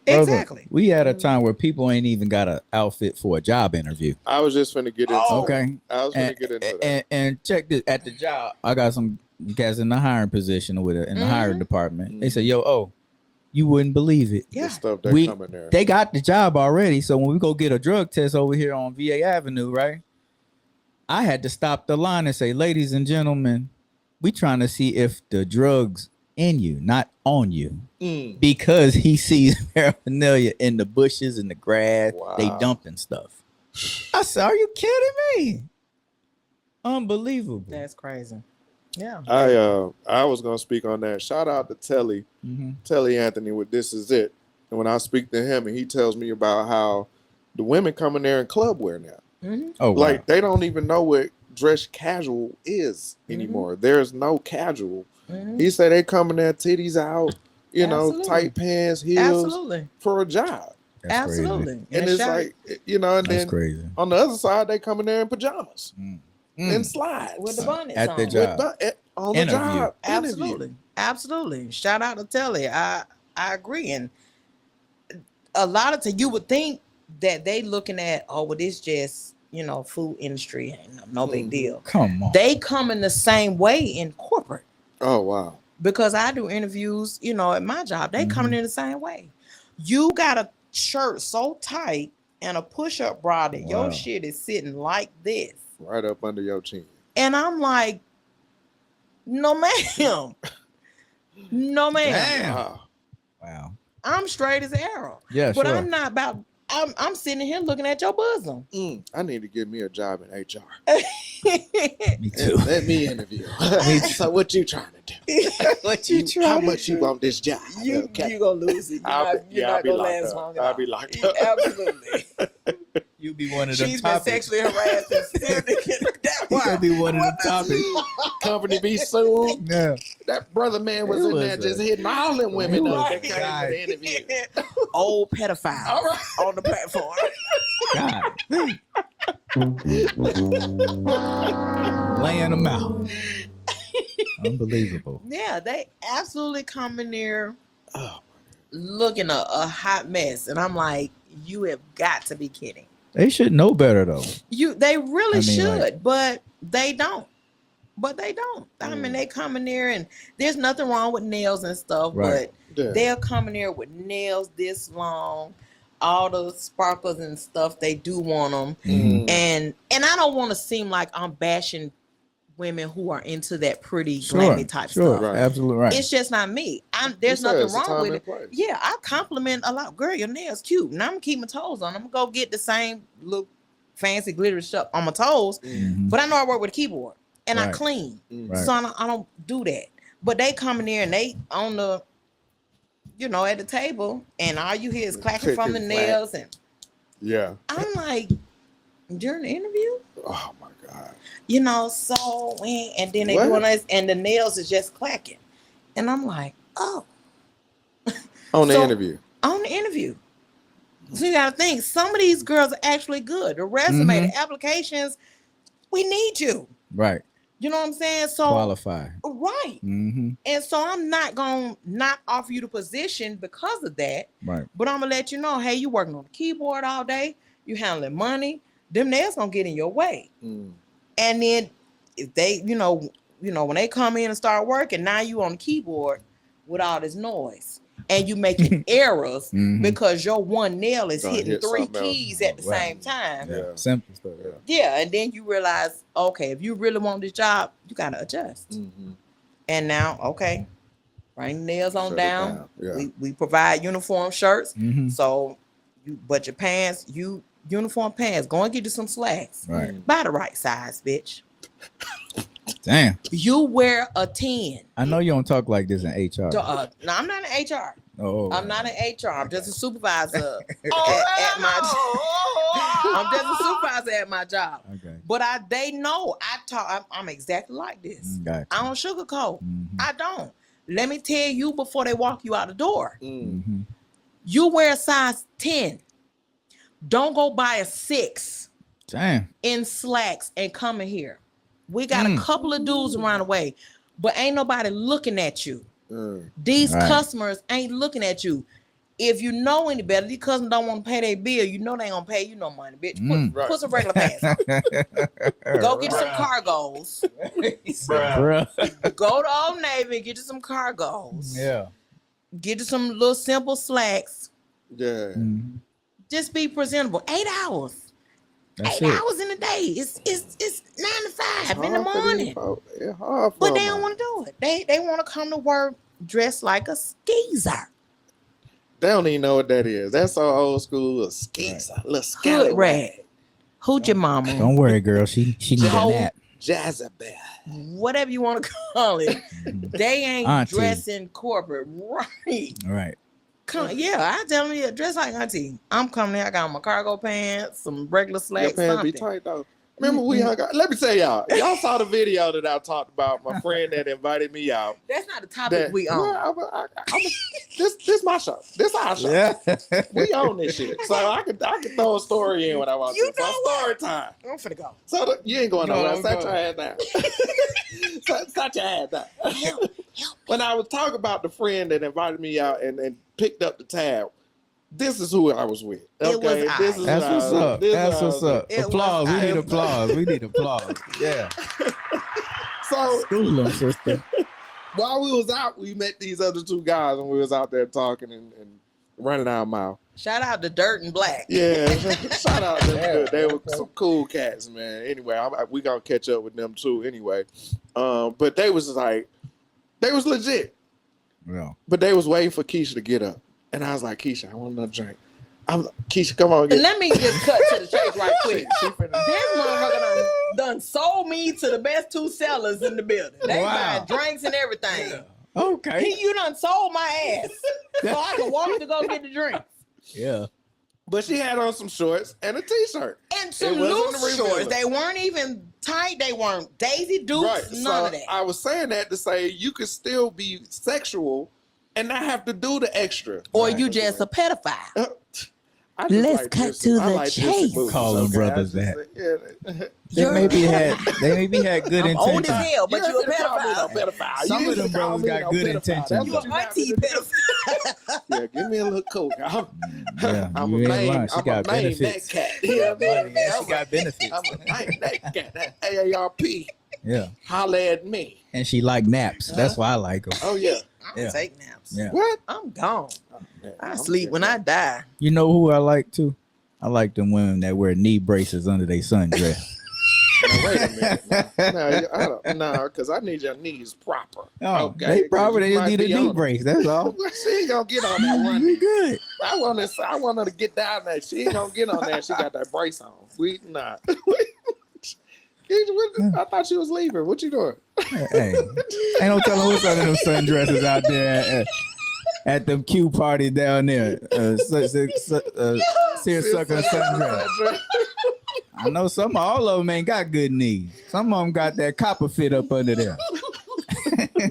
Brother, Exactly. we had a time where people ain't even got an outfit for a job interview. I was just finna get into Oh. it. Okay. I was finna get into that. And check this at the job. I got some guys in the hiring position with it in the hiring department. They said, "Yo, you wouldn't believe it. Yeah. The stuff that come in there. They got the job already. So when we go get a drug test over here on VA Avenue, right? I had to stop the line and say, ladies and gentlemen, we trying to see if the drugs in you, not on you. Because he sees paraphernalia in the bushes and the grass. Wow. They dumping stuff. I said, are you kidding me? Unbelievable. That's crazy. Yeah. I was gonna speak on that. Shout out to Telly Anthony with This Is It. And when I speak to him and he tells me about how the women come in there in club wear now. Oh, wow. Like they don't even know what dress casual is anymore. There's no casual. He said they come in there titties out, you know, tight pants, heels. Absolutely. For a job. That's Absolutely. crazy. And it's like, you know, and That's then crazy. on the other side, they come in there in pajamas and slides. With the bonnets At on. the job. On the Interview. job. Absolutely. Interview. Absolutely. Shout out to Telly. I agree. And a lot of times you would think that they looking at, oh, well, this just, you know, food industry, no big deal. Come on. They come in the same way in corporate. Oh, wow. Because I do interviews, you know, at my job. They coming in the same way. You got a shirt so tight and a push-up bra that your shit is sitting like this. Right up under your chin. And I'm like, no, ma'am. No, ma'am. Damn. Wow. I'm straight as an arrow. Yeah, but sure. I'm not about. I'm sitting here looking at your bosom. I need to get me a job in HR. Me too. Let me interview. So what you trying to do? What you trying? How much you want this job? You gonna lose it. You're not gonna last long. I'll be locked up. Absolutely. You be one of them She's been topics. sexually harassed and that You gonna be one of the topics. Company be sued. Yeah. That brother man was in there just hitting all them women up that came God. to the interview. Old pedophile All right. on the platform. God. Laying them out. Unbelievable. Yeah, they absolutely come in there looking a hot mess, and I'm like, you have got to be kidding. They should know better though. They really should, like- but they don't. I mean, they come in there, and there's nothing wrong with nails and stuff, Right. but they'll come in there with nails this long, all the sparkles and stuff. They do want them, and I don't want to seem like I'm bashing women who are into that pretty glammy type stuff. Right. Absolutely right. It's just not me. There's You said nothing it's a wrong time with and it. place. Yeah, I compliment a lot. Girl, your nails cute. Now I'm gonna keep my toes on. I'm gonna go get the same look fancy glittery stuff on my toes. But I know I work with a keyboard and I Right. clean. Right. So I don't do that. But they come in there and they on the, you know, at the table, and all you hear is clacking from the Clicking, clack. nails. And Yeah. I'm like, during the interview, Oh my God. you know, so and then they What? doing this, and the nails is just clacking. And I'm like, oh. On the So- interview. On the interview. So you gotta think, some of these girls are actually good. The resume, the applications, we need you. Right. You know what I'm saying? So Qualify. right. Mm-hmm. And so I'm not gonna not offer you the position because of that. Right. But I'm gonna let you know, hey, you working on the keyboard all day, you handling money, them nails gonna get in your way. And then if they, you know, when they come in and start working, now you on the keyboard with all this noise. And you making errors because your one nail is Gonna hitting hit 3 something else. keys at the Right. same time. Yeah. Yeah. Simple stuff. Yeah. Yeah, and then you realize, okay, if you really want this job, you gotta adjust. And now, okay, bring the nails on Shut it down. down. Yeah. We provide uniform shirts. Mm-hmm. So but your pants, uniform pants, go and get you some slacks. Right. Buy the right size, bitch. Damn. You wear a 10. I know you don't talk like this in HR. No, I'm not in HR. Oh. I'm not in HR. I'm just a supervisor at my I'm just a supervisor at my job. Okay. But they know I'm exactly like this. Gotcha. I don't sugarcoat. I don't. Let me tell you before they walk you out the door. You wear a size 10. Don't go buy a 6 Damn. in slacks and come in here. We got a couple of dudes around the way, but ain't nobody looking at you. These customers ain't looking at you. If you know any better, these customers don't want to pay their bill. You know they ain't gonna pay you no money, bitch. Put some regular pants on. Go get some cargos. Bruh. Go to Old Navy and get you some cargos. Yeah. Get you some little simple slacks. Yeah. Just be presentable. 8 hours. That's 8 it. hours in a day. It's 9 to 5 in the morning. Yeah, hard for But they them. don't want to do it. They want to come to work dressed like a skeezer. They don't even know what that is. That's so old school. A skeezer. Little Hood scallywag. rat. Hoochie mama. Don't worry, girl. She need a nap. Jezebel. Whatever you want to call it. They ain't Auntie. dressing corporate. Right. Right. I tell them, yeah, dress like auntie. I'm coming here. I got my cargo pants, some regular slacks, Your pants be something. tight though. Remember we hung out. Let me tell y'all. Y'all saw the video that I talked about. My friend that invited me out. That's not the topic we on. Well, this my show. This our show. Yeah. We own this shit. So I can throw a story in when I want You to. know So what? story time. I'm finna go. So you ain't going No, nowhere. I'm Set going. your ass down. Set your ass down. Help. When I was talking about the friend that invited me out and picked up the tab, this is who I was with. It was I. This is That's who I what's was up. with. This That's is who I what's was up. It Applause. was- We need applause. We need applause. Yeah. with. So School them, sister. while we was out, we met these other two guys and we was out there talking and running our mouth. Shout out to Dirt and Black. Yeah, shout out to them. They were some cool cats, man. Anyway, we gonna catch up with them too. Anyway, but they was legit. Yeah. But they was waiting for Keisha to get up, and I was like, Keisha, I want another drink. Keisha, come on. Let me just cut to the chase right quick. This motherfucker done sold me to the best 2 sellers in the building. They Wow. buy drinks and everything. Okay. You done sold my ass so I can walk to go get the drinks. Yeah. But she had on some shorts and a t-shirt. And some It wasn't loose the shorts. revealer. They weren't even tight. They weren't Daisy Dukes. None of that. I was saying that to say you could still be sexual and not have to do the extra. Or you just a pedophile. I just Let's like cut this. to I the like this chase. movie, Call them okay? brothers I just that. say, They maybe had good I'm old intentions. as hell, but you a ain't finna call me no pedophile. pedophile. Some You of them ain't finna call brothers me got no good pedophile. intentions. That's You what a you got auntie to do. pedophile. Yeah, give me a little coke. Yeah, I'm you a ain't main. lying. She I'm a got main benefits. that cat. Yeah, man. She got benefits. I'm a main that cat. That AARP. Yeah. Holla at me. And she like naps. That's why I like them. Oh yeah. I don't Yeah. take naps. Yeah. What? I'm gone. Yeah, I I'm sleep good. when I die. You know who I like too? I like them women that wear knee braces under their sundress. Now, wait a minute. No, because I need your knees proper. Oh, Okay, they probably 'cause you just might need a be knee on- brace. That's all. She ain't gonna get on that one. You good. I want her to get down there. She ain't gonna get on there. She got that brace on. We not. I thought she was leaving. What you doing? Hey, ain't no telling what's under them sundresses out there at them Q party down there. Seersucker sundress. I know all of them ain't got good knees. Some of them got that copper fit up under there.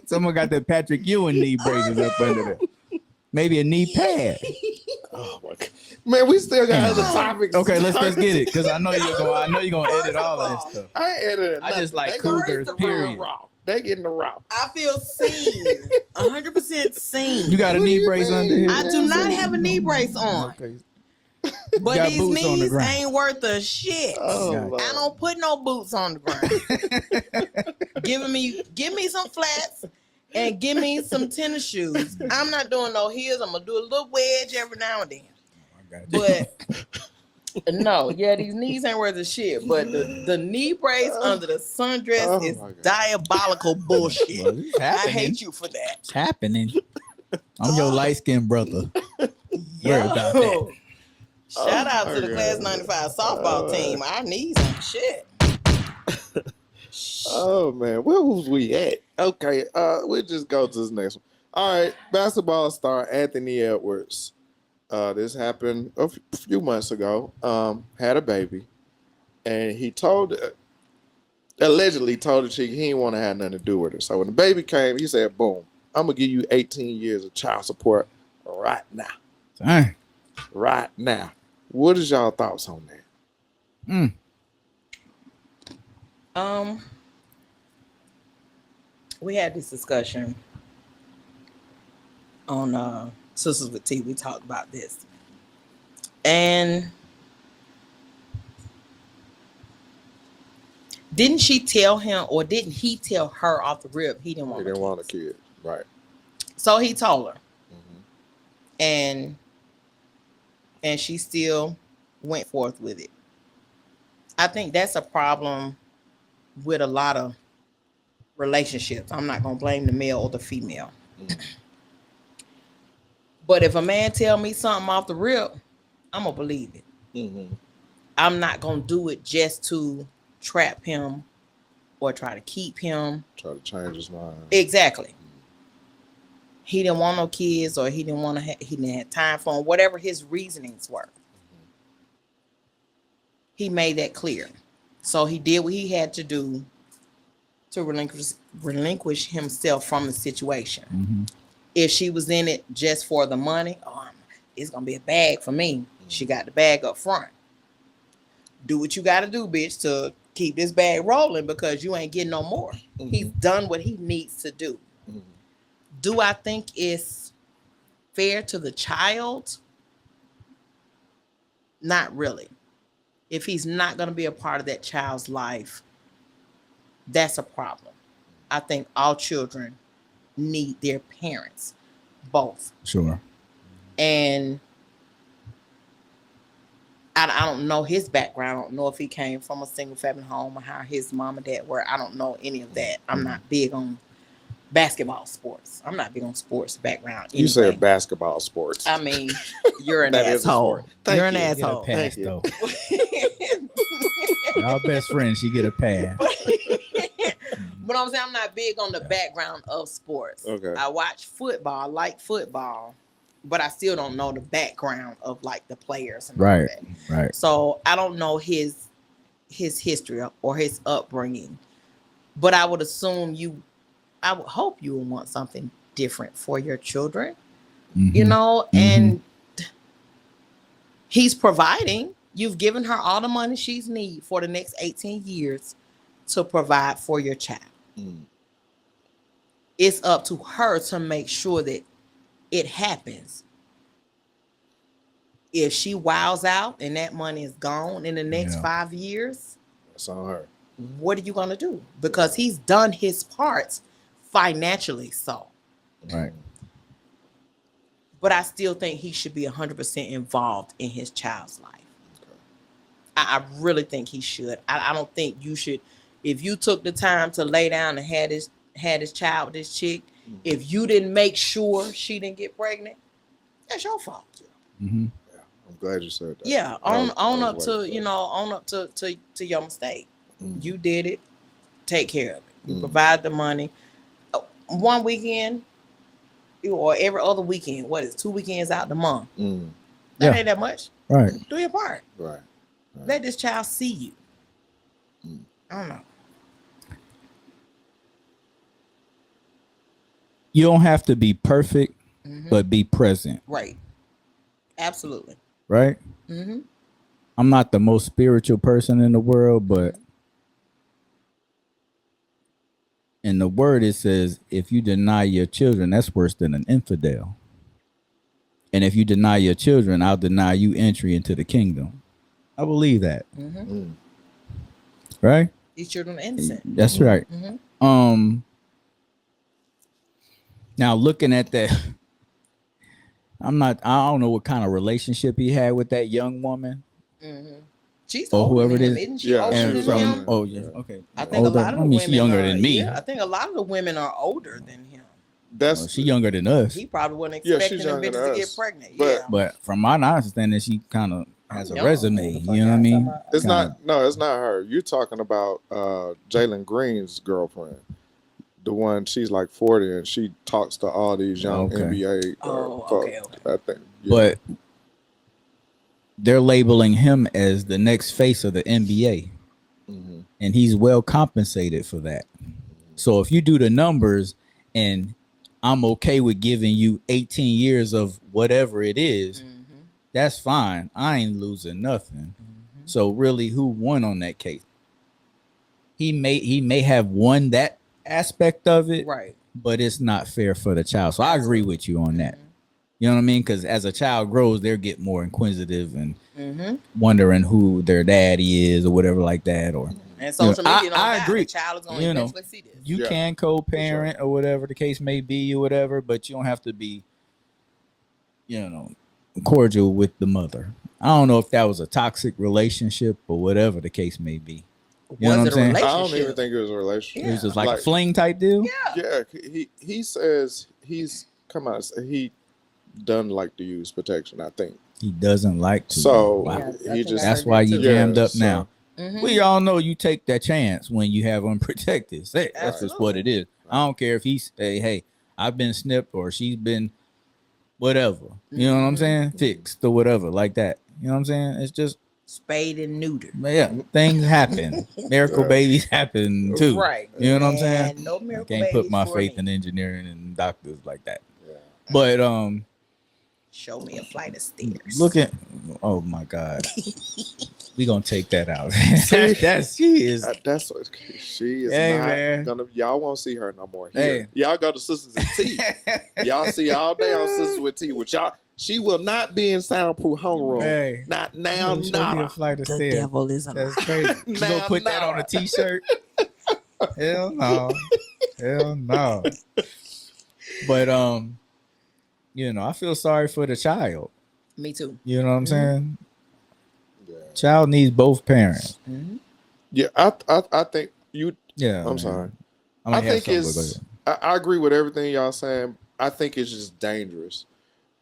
Someone got that Patrick Ewing knee braces up under there. Maybe a knee pad. Oh my God. Man, we still got other topics. Okay, let's get it, because I know you're gonna edit all of this stuff. I ain't editing. I just like They gonna cougars, get the period. raw. They getting the raw. I feel seen. 100% seen. You got a What do knee you brace mean? under here? I do not have a knee brace on. Okay. But got these boots on the knees ground. ain't worth a shit. Oh, Yeah. Lord. I don't put no boots on the ground. Give me some flats and give me some tennis shoes. I'm not doing no heels. I'm gonna do a little wedge every now and then. But no, yeah, these knees ain't worth a shit. But the knee brace under the sundress Oh, is my God. diabolical bullshit. Well, it's I happening. hate you for that. It's happening. I'm your light skinned brother. Worry about that. Yo. Shout out Oh, to the my Class God. 95 softball team. Our knees ain't shit. Oh man, where was we at? Okay, we'll just go to this next one. All right, basketball star Anthony Edwards. This happened a few months ago. Had a baby, and he told allegedly told the chick he didn't want to have nothing to do with her. So when the baby came, he said, boom, I'm going to give you 18 years of child support right now. Dang. Right now. What is y'all thoughts on that? We had this discussion on Sisters with Tea. We talked about this. And didn't she tell him, or didn't he tell her off the rip he didn't want a kid? Right. So he told her. And she still went forth with it. I think that's a problem with a lot of relationships. I'm not going to blame the male or the female. But if a man tell me something off the rip, I'm going to believe it. I'm not going to do it just to trap him or try to keep him. Try to change his mind. Exactly. He didn't want no kids, or he didn't have time for him, whatever his reasonings were. He made that clear. So he did what he had to do to relinquish himself from the situation. If she was in it just for the money, it's going to be a bag for me. She got the bag up front. Do what you got to do, bitch, to keep this bag rolling, because you ain't getting no more. He's done what he needs to do. Do I think it's fair to the child? Not really. If he's not going to be a part of that child's life, that's a problem. I think all children need their parents, both. Sure. And I don't know his background. I don't know if he came from a single family home or how his mom and dad were. I don't know any of that. I'm not big on basketball sports. I'm not big on sports background. Anyway. You said basketball sports. I mean, you're an asshole. You're an asshole. Pass, though. Our best friend, she get a pass. But I'm saying I'm not big on the background of sports. Okay. I watch football, I like football, but I still don't know the background of like the players. And right. Right. So I don't know his history or his upbringing, but I would assume I would hope you would want something different for your children, you know, and he's providing. You've given her all the money she's need for the next 18 years to provide for your child. It's up to her to make sure that it happens. If she wows out and that money is gone in the next 5 years, that's on her. What are you going to do? Because he's done his parts financially, so. Right. But I still think he should be 100% involved in his child's life. I really think he should. I don't think you should. If you took the time to lay down and had his child with this chick, if you didn't make sure she didn't get pregnant, that's your fault. Yeah, I'm glad you said that. Yeah, own up to your mistake. You did it. Take care of it. You provide the money. One weekend or every other weekend. What is 2 weekends out the month? That ain't that much. Right. Do your part. Right. Let this child see you. I don't know. You don't have to be perfect, but be present. Right. Absolutely. Right? I'm not the most spiritual person in the world, but in the word it says, if you deny your children, that's worse than an infidel. And if you deny your children, I'll deny you entry into the kingdom. I believe that. Right? These children are innocent. That's right. Now looking at that, I don't know what kind of relationship he had with that young woman. She's or whoever it is. Isn't she older And than from him? okay. I think older. a lot of the I mean, women she's younger are, than me. Yeah, I think a lot of the women are older than him. That's She younger than us. He probably wasn't Yeah, expecting she's them younger bitches than to us. get pregnant. But- But from my understanding, she kind of has a Young. resume. What the fuck You know what I y'all mean? talking about? it's not. No, it's not her. You're talking about Jalen Green's girlfriend, the one. She's like 40 and she talks to all these young Okay. NBA. Okay. I think. Yeah. But they're labeling him as the next face of the NBA. and he's well compensated for that. So if you do the numbers, and I'm okay with giving you 18 years of whatever it is, that's fine. I ain't losing nothing. So really, who won on that case? He may have won that aspect of it, Right. but it's not fair for the child. So I agree with you on that. You know what I mean? Because as a child grows, they'll get more inquisitive and wondering who their daddy is or whatever like that. Or and social media, I agree. The child is going to eventually see this. You can co-parent or whatever the case may be or whatever, but you don't have to be, cordial with the mother. I don't know if that was a toxic relationship or whatever the case may be. You know what I'm saying? I don't even think it was a relationship. It was just like a fling type deal. Yeah. He says he's come out. He doesn't like to use protection. I think he doesn't like to. So he just that's why you jammed up now. We all know you take that chance when you have unprotected sex. That's just what it is. I don't care if he's hey, I've been snipped or she's been whatever. You know what I'm saying? Fixed or whatever like that. You know what I'm saying? It's just spayed and neutered. Yeah, things happen. Miracle babies happen too. Right. You know what I'm saying? No miracle I can't put my faith in engineering and doctors like that. Yeah. But show me a flight of stairs. Look at oh my God. We gonna take that out. She is not man. Gonna. Y'all won't see her no more. Here. Y'all go to Sisters with Tea. Y'all see all day on Sisters with Tea. Which y'all, she will not be in soundproof homeroom. Not now. Not the devil is That's crazy. You gonna put that on a T-shirt? Hell no. Hell no. But I feel sorry for the child. Me too. You know what I'm saying? Child needs both parents. Yeah, I think you. Yeah, I'm sorry. I think it's. I agree with everything y'all saying. I think it's just dangerous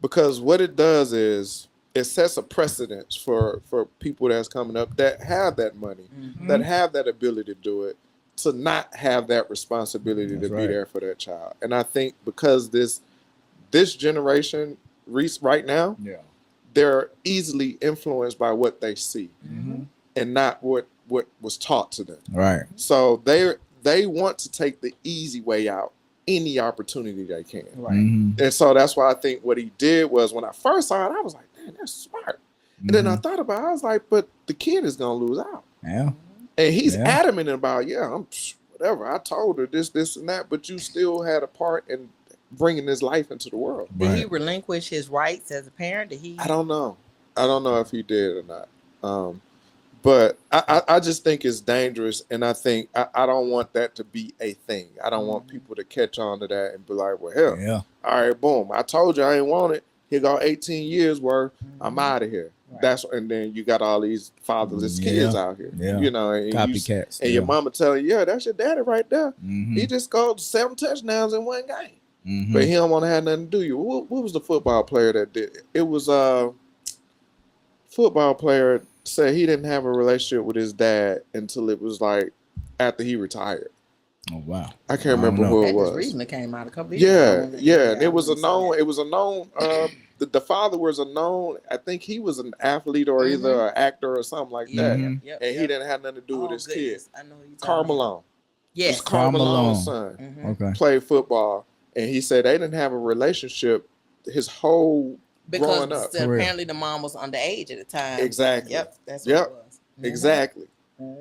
because what it does is it sets a precedence for people that's coming up that have that money, that have that ability to do it, to not have that responsibility to be there for that child. And I think because this generation, right now, they're easily influenced by what they see and not what was taught to them. Right. So they want to take the easy way out any opportunity they can. Right. And so that's why I think what he did was when I first saw it, I was like, man, that's smart. And then I thought about it, I was like, but the kid is going to lose out. Yeah. And he's adamant about, I'm whatever. I told her this, and that, but you still had a part in bringing his life into the world. Did he relinquish his rights as a parent? I don't know. I don't know if he did or not. But I just think it's dangerous, and I think I don't want that to be a thing. I don't want people to catch on to that and be like, well, hell, all right, boom. I told you I ain't want it. Here go 18 years worth. I'm out of here. Right. And then you got all these fatherless kids out here. Yeah. And copycats. And your mama telling you, that's your daddy right there. He just scored 7 touchdowns in one game. But he don't want to have nothing to do with you. What was the football player that did it? It was a football player said he didn't have a relationship with his dad until it was like after he retired. Oh wow! I can't remember who it was. Recently came out a couple of years ago. Yeah, and it was a known. It was a known. The father was a known. I think he was an athlete or either an actor or something like that. And he didn't have nothing to do with his kid. I know you. Carmelone. Yes, Carmelone's son. Okay. Played football, and he said they didn't have a relationship his whole growing up. Because apparently the mom was underage at the time. Exactly. Yep. That's what it was. Exactly.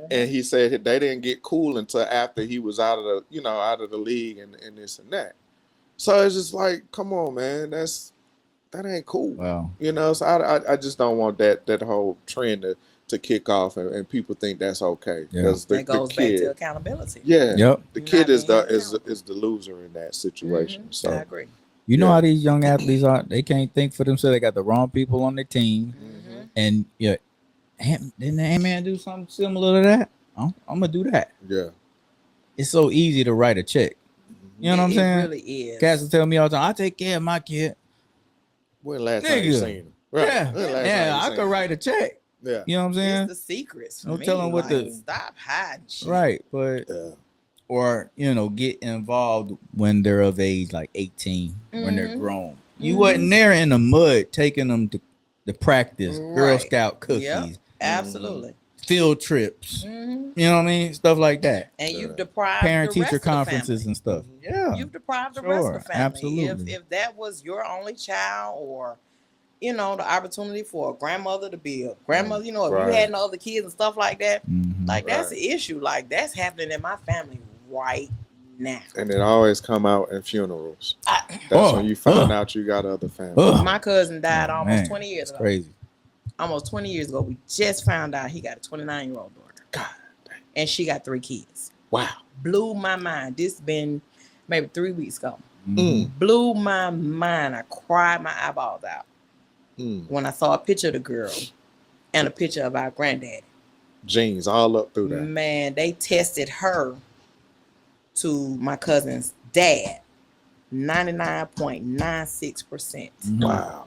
And he said they didn't get cool until after he was out of the league and this and that. So it's just like, come on, man, that ain't cool. Wow. So I just don't want that whole trend to kick off and people think that's okay. Because that goes back to accountability. Yeah. Yep. The kid is the loser in that situation. So I agree. You know how these young athletes are? They can't think for themselves. They got the wrong people on their team. And didn't the Ant-Man do something similar to that? I'm gonna do that. Yeah. It's so easy to write a check. You know what I'm saying? It really is. Cats will tell me all the time, I take care of my kid. When last time you seen him? Right. Yeah, I could write a check. Yeah. You know what I'm saying? It's the secrets. Don't tell them what stop hiding shit. Right, but or get involved when they're of age, like 18, when they're grown. You wasn't there in the mud taking them to practice Girl Scout cookies. Yep. Absolutely. field trips. Mhm. You know what I mean? Stuff like that. And you've deprived Parent the rest teacher of the conferences family. and stuff. Yeah. You've deprived the rest of the family. Absolutely. If that was your only child, or the opportunity for a grandmother to be a grandmother, if you had no other kids and stuff like that, that's the issue. Like, that's happening in my family right now. And it always come out in funerals. That's when you find out you got other family. My cousin died almost 20 years ago. Crazy. Almost 20 years ago, we just found out he got a 29-year-old daughter. God dang. And she got 3 kids. Wow. Blew my mind. This been maybe 3 weeks ago. Mm. Blew my mind. I cried my eyeballs out when I saw a picture of the girl and a picture of our granddaddy. Genes all up through there. Man, they tested her to my cousin's dad, 99.96%. Wow.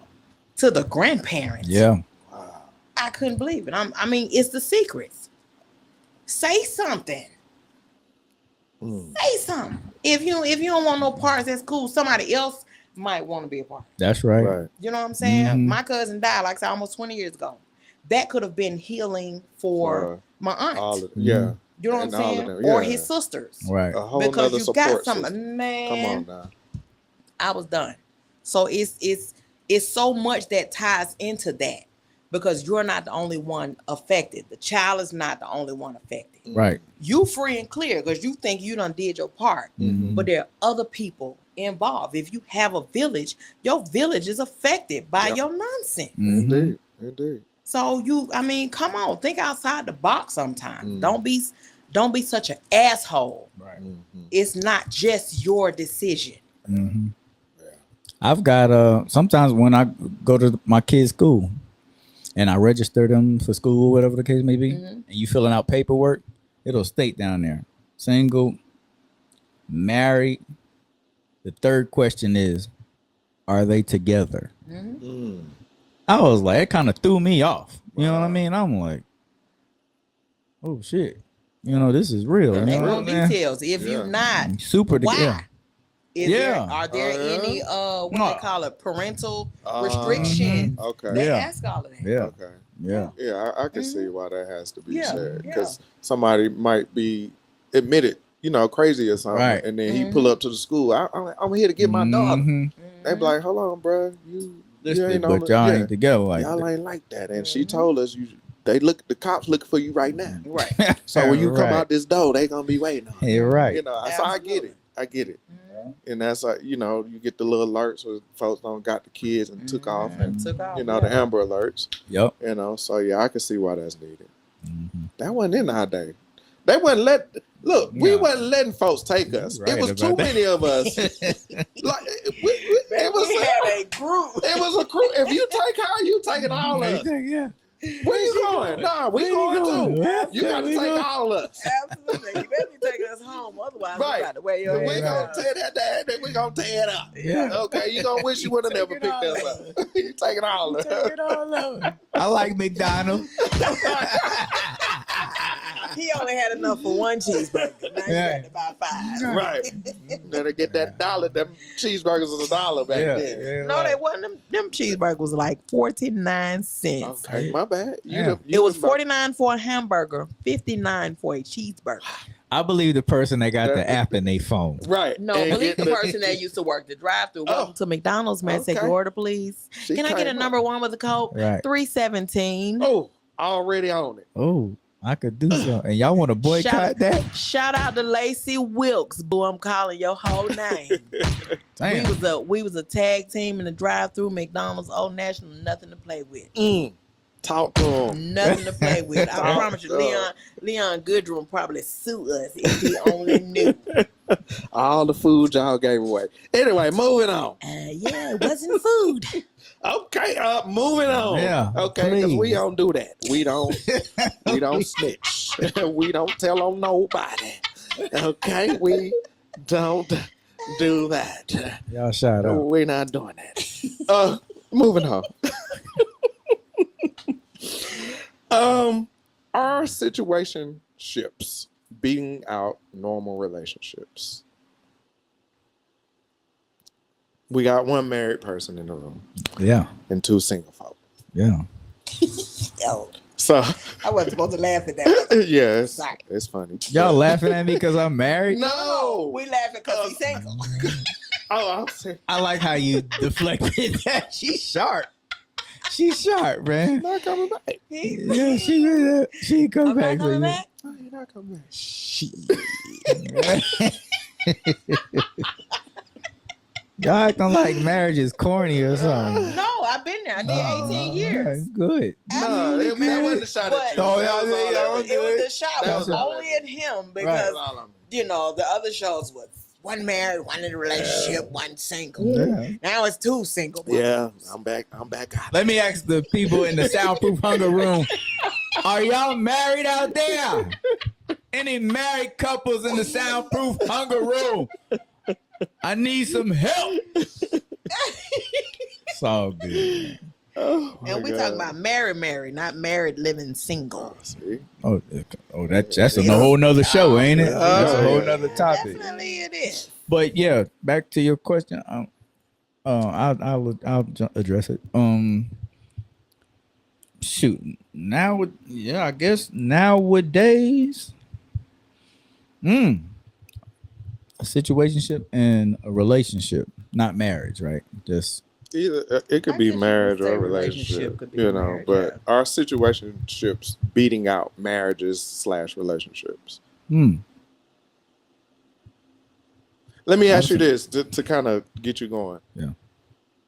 To the grandparents. Yeah. Wow. I couldn't believe it. I mean, it's the secrets. Say something. Say something. If you don't want no parts, that's cool. Somebody else might want to be a part. That's right. You know what I'm saying? My cousin died, like I said, almost 20 years ago. That could have been healing for my aunt. You know what I'm saying? Or his sisters. Right. A whole because nother you got system. something. Man. Come on now. I was done. So it's so much that ties into that, because you're not the only one affected. The child is not the only one affected. Right. You free and clear because you think you done did your part. But there are other people involved. If you have a village, your village is affected by your nonsense. Indeed. So come on, think outside the box sometimes. Don't be such an asshole. Right. It's not just your decision. I've got sometimes when I go to my kids' school and I register them for school, whatever the case may be, and you filling out paperwork, it'll state down there, single, married. The third question is, are they together? I was like, it kind of threw me off. You know what I mean? I'm like, oh shit. This is real. And they want details. If you're not, super why? Yeah. Are there any what they call it, parental restrictions? Okay. They ask all of that. Yeah. Okay. Yeah. Yeah, I can see why that has to be Yeah, said, because somebody might be admitted, crazy or something, Right. and then he pull up to the school. I'm here to get my daughter. They be like, hold on, bro, you ain't on but y'all ain't together like y'all that. ain't like that. And she told us the cops looking for you right now. Right. So when you come Right. out this door, they gonna be waiting on you. You're right. So I get it. And that's like, you get the little alerts where folks don't got the kids and took off, and the Amber Alerts. Yep. So yeah, I can see why that's needed. That wasn't in our day. They wasn't we wasn't letting folks take us. Right it was too many of us. Like it was a group. It was a crew. If you take her, you taking all of us. Yeah. Where you going? Nah, we going too. You got to take all of us. Absolutely. You better be taking us home. Otherwise, Right. we got to wear your We head gonna down. tear that down, then we gonna tear it up. Yeah. Okay, you gonna wish you would have never picked us up. You taking all of us. I like McDonald's. He only had enough for one cheeseburger. Now you got to buy 5. Right. Better get that $1. Them cheeseburgers was $1 back then. No, they wasn't. Them cheeseburgers was like 49 cents. Okay, my bad. It was 49 for a hamburger, 59 for a cheeseburger. I believe the person that got the app in their phone. Right. No, believe the person that used to work the drive-thru. Welcome to McDonald's, man. Take your order, please. Can I get a number 1 with a Coke? Right. 317. Oh, already on it. Oh, I could do something. And y'all want to boycott that? Shout out to Lacey Wilkes, boo. I'm calling your whole name. Damn. We was a tag team in the drive-thru McDonald's Old National. Nothing to play with. Talk to him. Nothing to play with. I promise you, Leon Goodrum probably sue us if he only knew. All the food y'all gave away. Anyway, moving on. Yeah, it wasn't food. Okay, moving on. Yeah, okay, because please. we don't do that. We don't snitch. We don't tell on nobody. Okay, we don't do that. Y'all shout out. We're not doing that. Moving on. Are situationships beating out normal relationships? We got one married person in the room. Yeah. And 2 single folk. Yeah. Yo. So I wasn't supposed to laugh at that. yeah, Sorry. it's funny. Y'all laughing at me because I'm married? No, We laughing because he's single. I'm saying, I like how you deflected that. She's sharp. She's sharp, man. not coming back. Yeah, she come back for coming you. back? No, you're not coming back. Y'all acting like marriage is corny or something. No, I've been there. I did 18 years. Good. No, that wasn't a shot at you. But Oh, That yeah, was all yeah, that was. it was the shot That was was all only at him because That was all I mean. you know the other shows was one married, one in a relationship, one single. Yeah. Now it's two single. Yeah, I'm back. Out. Let me ask the people in the soundproof hunger room: are y'all married out there? Any married couples in the soundproof hunger room? I need some help. It's all good. Man. Oh, And we talking about married, not married living single. See? Oh, that's a whole nother show, ain't it? That's a whole nother topic. Definitely it is. But yeah, back to your question. I'll address it. Shoot. I guess nowadays, a situationship and a relationship, not marriage, right? Just Either it could I be guess you marriage could say or a relationship, could be you know. marriage, but yeah. our situationships beating out marriages / relationships. Let me ask you this to kind of get you going. Yeah.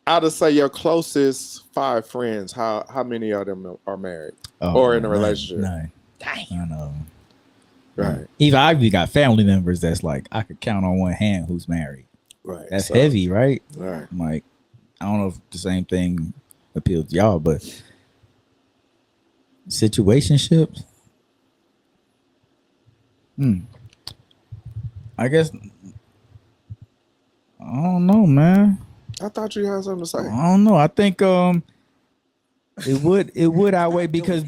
Out of say your closest 5 friends, how many of them are married oh, or in a none, relationship? None. Dang. I know. Right, I've got family members that's like I could count on one hand who's married. right. That's So, heavy, right? right. I'm like, I don't know if the same thing appeals to y'all, but situationships. I guess I don't know, man. I thought you had something to say. I don't know. I think it would outweigh because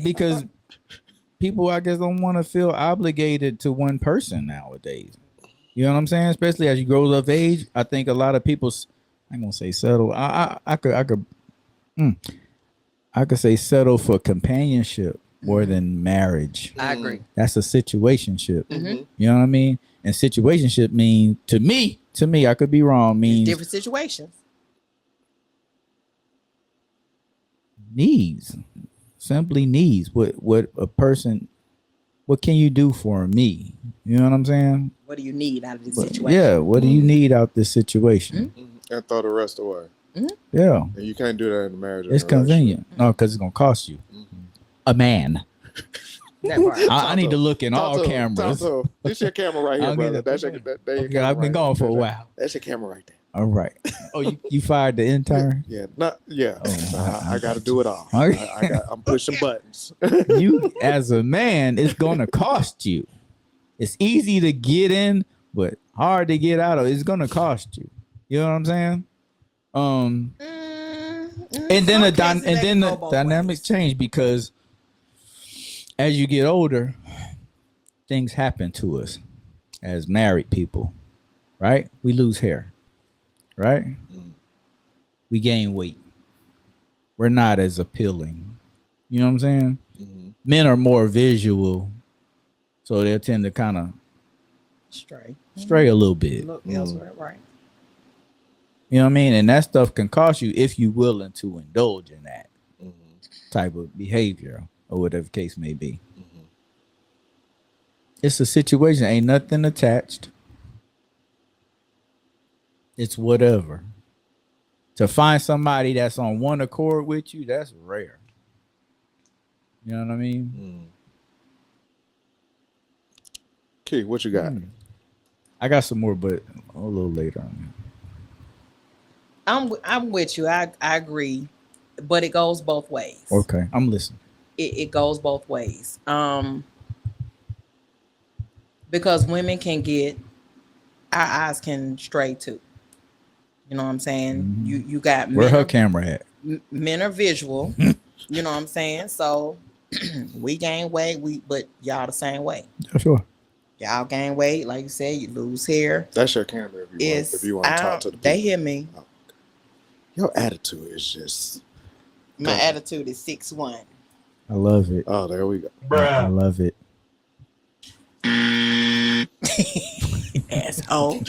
people I guess don't want to feel obligated to one person nowadays. You know what I'm saying? Especially as you grow up age, I think a lot of people. I'm gonna say settle. I could say settle for companionship more than marriage. I agree. That's a situationship. Mhm. You know what I mean? And situationship mean to me, I could be wrong, means Different situations. needs. Simply needs. What a person, what can you do for me? You know what I'm saying? What do you need out of this But, situation? yeah, what do you need out this situation? And throw the rest away. Yeah. And you can't do that in a marriage. or It's a relationship. convenient. No, because it's gonna cost you. A man. That part. I need to look in Talk all to him. cameras. Talk to him. This your camera right I'll here, get brother. it. That's your camera Okay, I've been right gone for a there. while. That's your camera right there. All right. Oh, you fired the intern? Yeah, Oh, I got to do it all. Okay. I'm pushing buttons. You as a man, it's gonna cost you. It's easy to get in, but hard to get out of. It's gonna cost you. You know what I'm saying? And then the dynamics change because as you get older, things happen to us as married people, right? We lose hair, right? We gain weight. We're not as appealing. You know what I'm saying? Men are more visual, so they'll tend to kind of stray a little bit. Look elsewhere, right? You know what I mean? And that stuff can cost you if you're willing to indulge in that type of behavior or whatever the case may be. It's a situation. Ain't nothing attached. It's whatever. To find somebody that's on one accord with you, that's rare. You know what I mean? Key, what you got? I got some more, but a little later on. I'm with you. I agree, but it goes both ways. Okay, I'm listening. It goes both ways. Because women can get, our eyes can stray too. You know what I'm saying? You got Where her camera at? Men are visual. You know what I'm saying? So we gain weight, but y'all the same way. Yeah, sure. Y'all gain weight, like you said, you lose hair. That's your camera if you want to talk to the people. They hear me. Your attitude is just... My attitude is 6'1". I love it. Oh, there we go. I love it. Asshole.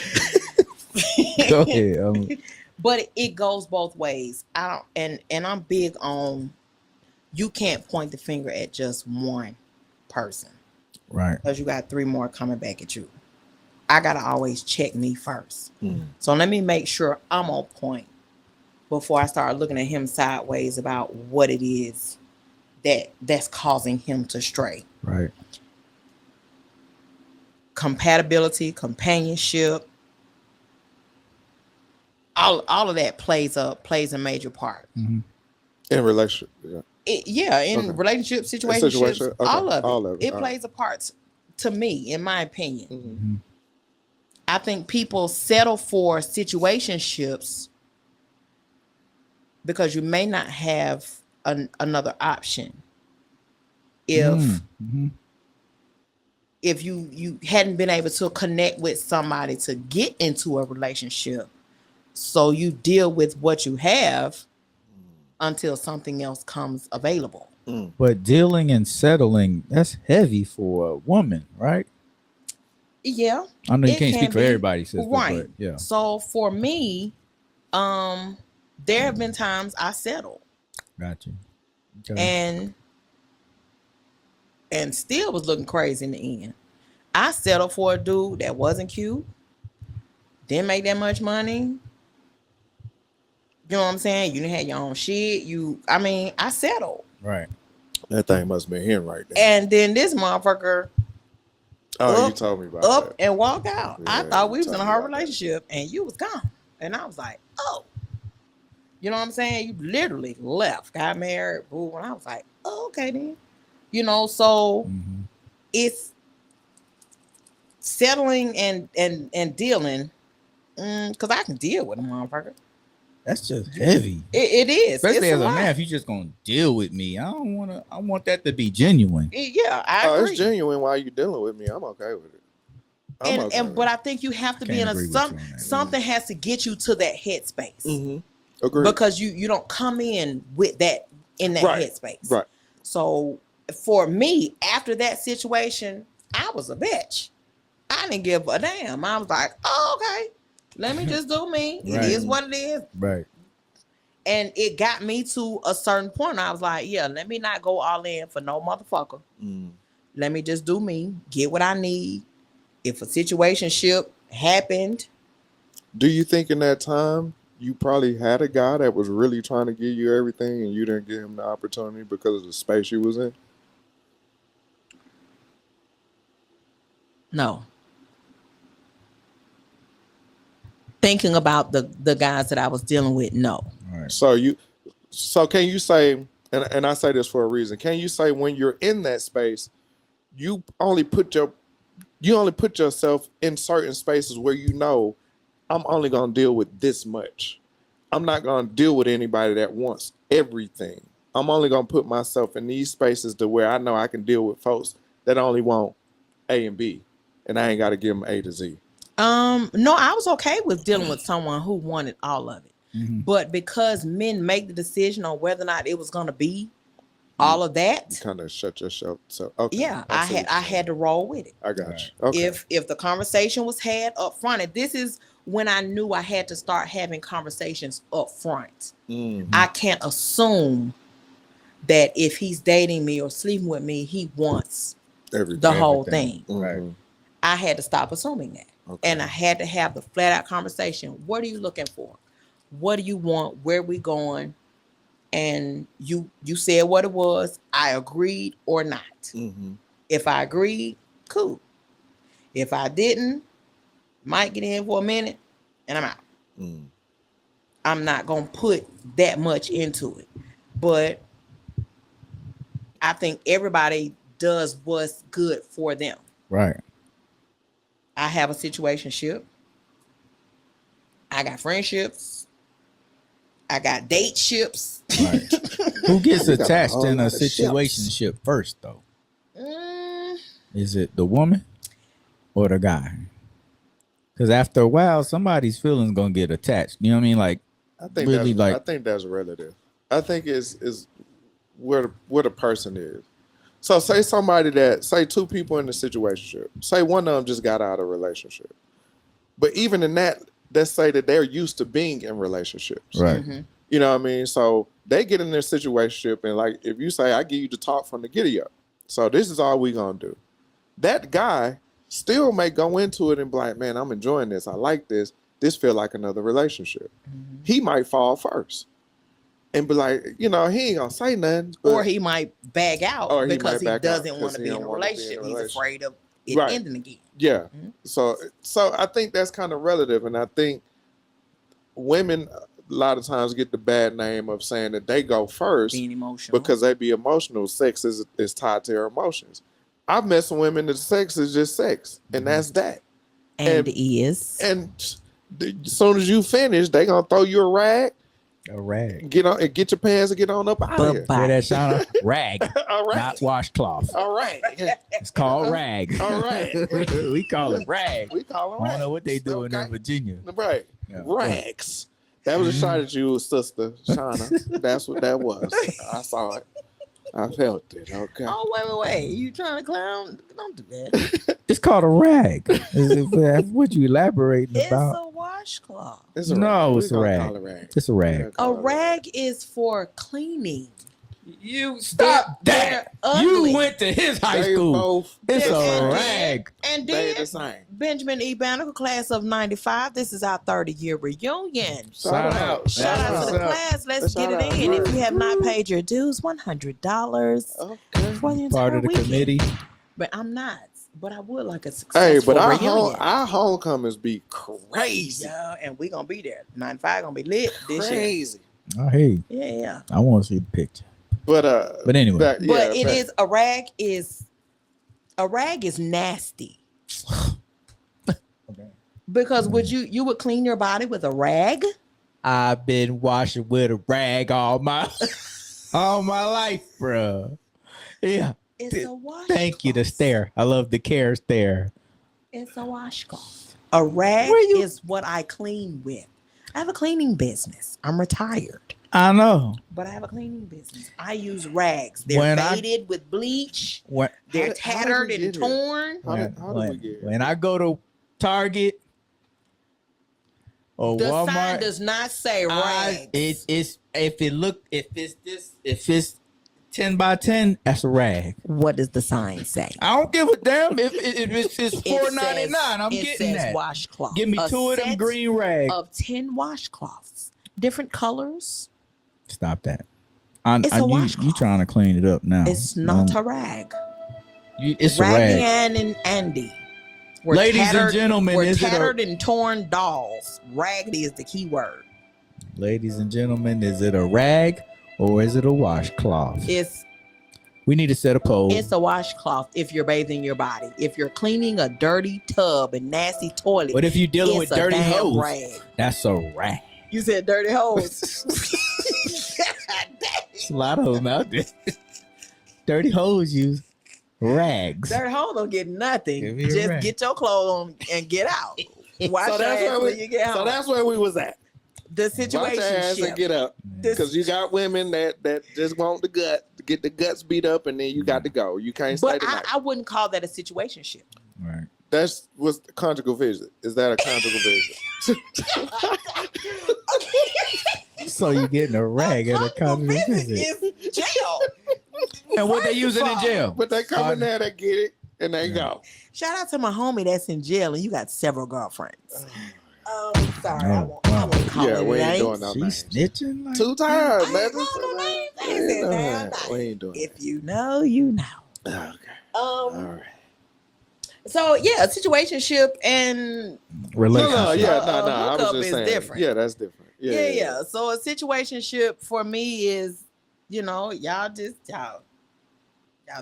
Go ahead. But it goes both ways. I don't, and I'm big on you can't point the finger at just one person. Right. Because you got 3 more coming back at you. I gotta always check me first. So let me make sure I'm on point before I start looking at him sideways about what it is that's causing him to stray. Right. Compatibility, companionship, all of that plays a major part. In a relationship, yeah. In relationship situations, Okay. all of it. It all plays a part to me, in my opinion. Mm-hmm. I think people settle for situationships because you may not have another option. If you hadn't been able to connect with somebody to get into a relationship, so you deal with what you have until something else comes available. But dealing and settling, that's heavy for a woman, right? Yeah. I know you can't speak for everybody, sister, right. but yeah. So for me, there have been times I settled. Gotcha. Okay. And still was looking crazy in the end. I settled for a dude that wasn't cute, didn't make that much money. You know what I'm saying? You didn't have your own shit. I settled. Right. That thing must have been him right there. And then this motherfucker you told me about that. And walk out. Yeah, I thought we was in a hard that. relationship and you was gone. And I was like, oh. You know what I'm saying? You literally left, got married, boo. And I was like, oh, okay then. You know, so it's settling and dealing, because I can deal with a motherfucker. That's just heavy. It is. Especially as a man, if you just gonna deal with me, I want that to be genuine. Yeah, I agree. It's genuine while you dealing with me. I'm okay with it. But I think you have to be in something has to get you to that headspace. Agree. Because you don't come in with that in that headspace. Right. So for me, after that situation, I was a bitch. I didn't give a damn. I was like, oh, okay. Let me just do me. It is what it is. Right. And it got me to a certain point. I was like, yeah, let me not go all in for no motherfucker. Let me just do me, get what I need. If a situationship happened. Do you think in that time you probably had a guy that was really trying to give you everything and you didn't give him the opportunity because of the space you was in? No. Thinking about the guys that I was dealing with, no. Right. So can you say, and I say this for a reason, can you say when you're in that space, you only put yourself in certain spaces where you know I'm only gonna deal with this much. I'm not gonna deal with anybody that wants everything. I'm only gonna put myself in these spaces to where I know I can deal with folks that only want A and B, and I ain't gotta give them A to Z. No, I was okay with dealing with someone who wanted all of it. But because men make the decision on whether or not it was going to be all of that, you kind of shut yourself. So okay, yeah, I had to roll with it. I got you. Okay. If the conversation was had up front, and this is when I knew I had to start having conversations up front. I can't assume that if he's dating me or sleeping with me, he wants the whole thing. Right. I had to stop assuming that. Okay. And I had to have the flat out conversation. What are you looking for? What do you want? Where we going? And you said what it was. I agreed or not. If I agreed, cool. If I didn't, might get in for a minute and I'm out. I'm not going to put that much into it. But I think everybody does what's good for them. Right. I have a situationship. I got friendships. I got dateships. Right. Who gets attached in a situationship first, though? Is it the woman or the guy? Because after a while, somebody's feelings gonna get attached. You know what I mean? Like, I think that's relative. I think it's where the person is. So say say two people in a situationship. Say one of them just got out of a relationship. But even in that, let's say that they're used to being in relationships. Right. Mm-hmm. You know what I mean? So they get in their situationship, and like if you say, I give you the talk from the giddy up. So this is all we gonna do. That guy still may go into it and be like, man, I'm enjoying this. I like this. This feel like another relationship. Mm-hmm. He might fall first and be like, he ain't gonna say nothing. Or he might bag out Or he because he might back out doesn't 'cause want to he be in don't a wanna be in a relationship. He's relationship. afraid of it Right. ending again. Yeah. Mhm. So I think that's kind of relative, and I think women a lot of times get the bad name of saying that they go first Being emotional. because they be emotional. Sex is tied to their emotions. I've met some women that sex is just sex, and that's that. and as soon as you finish, they gonna throw you a rag, get on and get your pants and get on up out of here. Hear that, Shauna? Rag, All right, not washcloth. all right, It's called rag. all right. We call it rag. We call them I rags. don't know what they doing in Okay. Virginia. Right, Yeah. rags. That was a shot at you, sister Shauna. That's what that was. I saw it. I felt it. Okay. Oh, wait. You trying to clown? Don't do that. It's called a rag. What you elaborating It's about? a washcloth. It's a No, rag. it's We a gonna rag. call it rag. It's a rag. Yeah, A call it rag is for cleaning. You stop that. You went to his high They school. both It's And a then- rag. And they then the same. Benjamin E. Banneker, class of 95. This is our 30-year reunion. Shout out. Shout out to the class. Let's Shout get it out. in. If you have not paid your dues, $100 Okay. for the entire Part of the weekend. committee. But I'm not. But I would like a Hey, successful but reunion. our homecomings be crazy. Yeah, and we gonna be there. 95 gonna be lit this year. Crazy. Oh, hey, Yeah. I want to see the picture. But anyway, But it is a rag is nasty. Because would you would clean your body with a rag? I've been washing with a rag all my life, bro. Yeah. It's a washcloth. Thank you, the stare. I love the care stare. It's a washcloth. A rag is what I clean with. I have a cleaning business. I'm retired, I know. but I have a cleaning business. I use rags. They're When faded with bleach. When They're How did tattered we and get here? torn. How did we get here? when I go to Target or The sign Walmart, does not say rags. it's if it's 10 by 10, that's a rag. What does the sign say? I don't give a damn if it's It $4.99. I'm it getting says that. washcloth. Give me A two of them set green rags. of 10 washcloths, different colors. Stop that. It's a you washcloth. trying to clean it up now? It's not a rag. It's a rag. Raggy and Andy. We're Ladies and gentlemen, we're is it a- tattered and torn dolls. Raggedy is the key word. Ladies and gentlemen, is it a rag or is it a washcloth? We need to set a poll. It's a washcloth if you're bathing your body. If you're cleaning a dirty tub and nasty toilet, But if you're dealing it's with a dirty damn hose, rag. that's a rag. You said dirty hose. There's a lot of them out there. Dirty hoes use rags. Dirty hose don't get nothing. Give me a Just rag. get your clothes on and get out. Wash So your that's ass where when you get home. So that's where we was at. The Wash your ass situation and shift. get up. Because you got women that just want the gut, get the guts beat up, and then you got to go. You can't stay But the night. I wouldn't call that a situation shift. Right. That's what's the conjugal visit. Is that a conjugal visit? So you getting a rag at a conjugal visit. Is jail. And what they using in jail? But they come in there, they get it, and they go. Shout out to my homie that's in jail and you got several girlfriends. Sorry, I Oh, won't call Yeah, any we ain't names. doing no She names. snitching? Like, 2 times, I man. ain't calling no names. I ain't said damn thing. We ain't doing If you know, you know. that. Okay. All Um. right. So yeah, situationship and relationship. No, yeah, Uh, no. I was hookup just is saying. different. Yeah, that's different. yeah. So a situationship for me is, y'all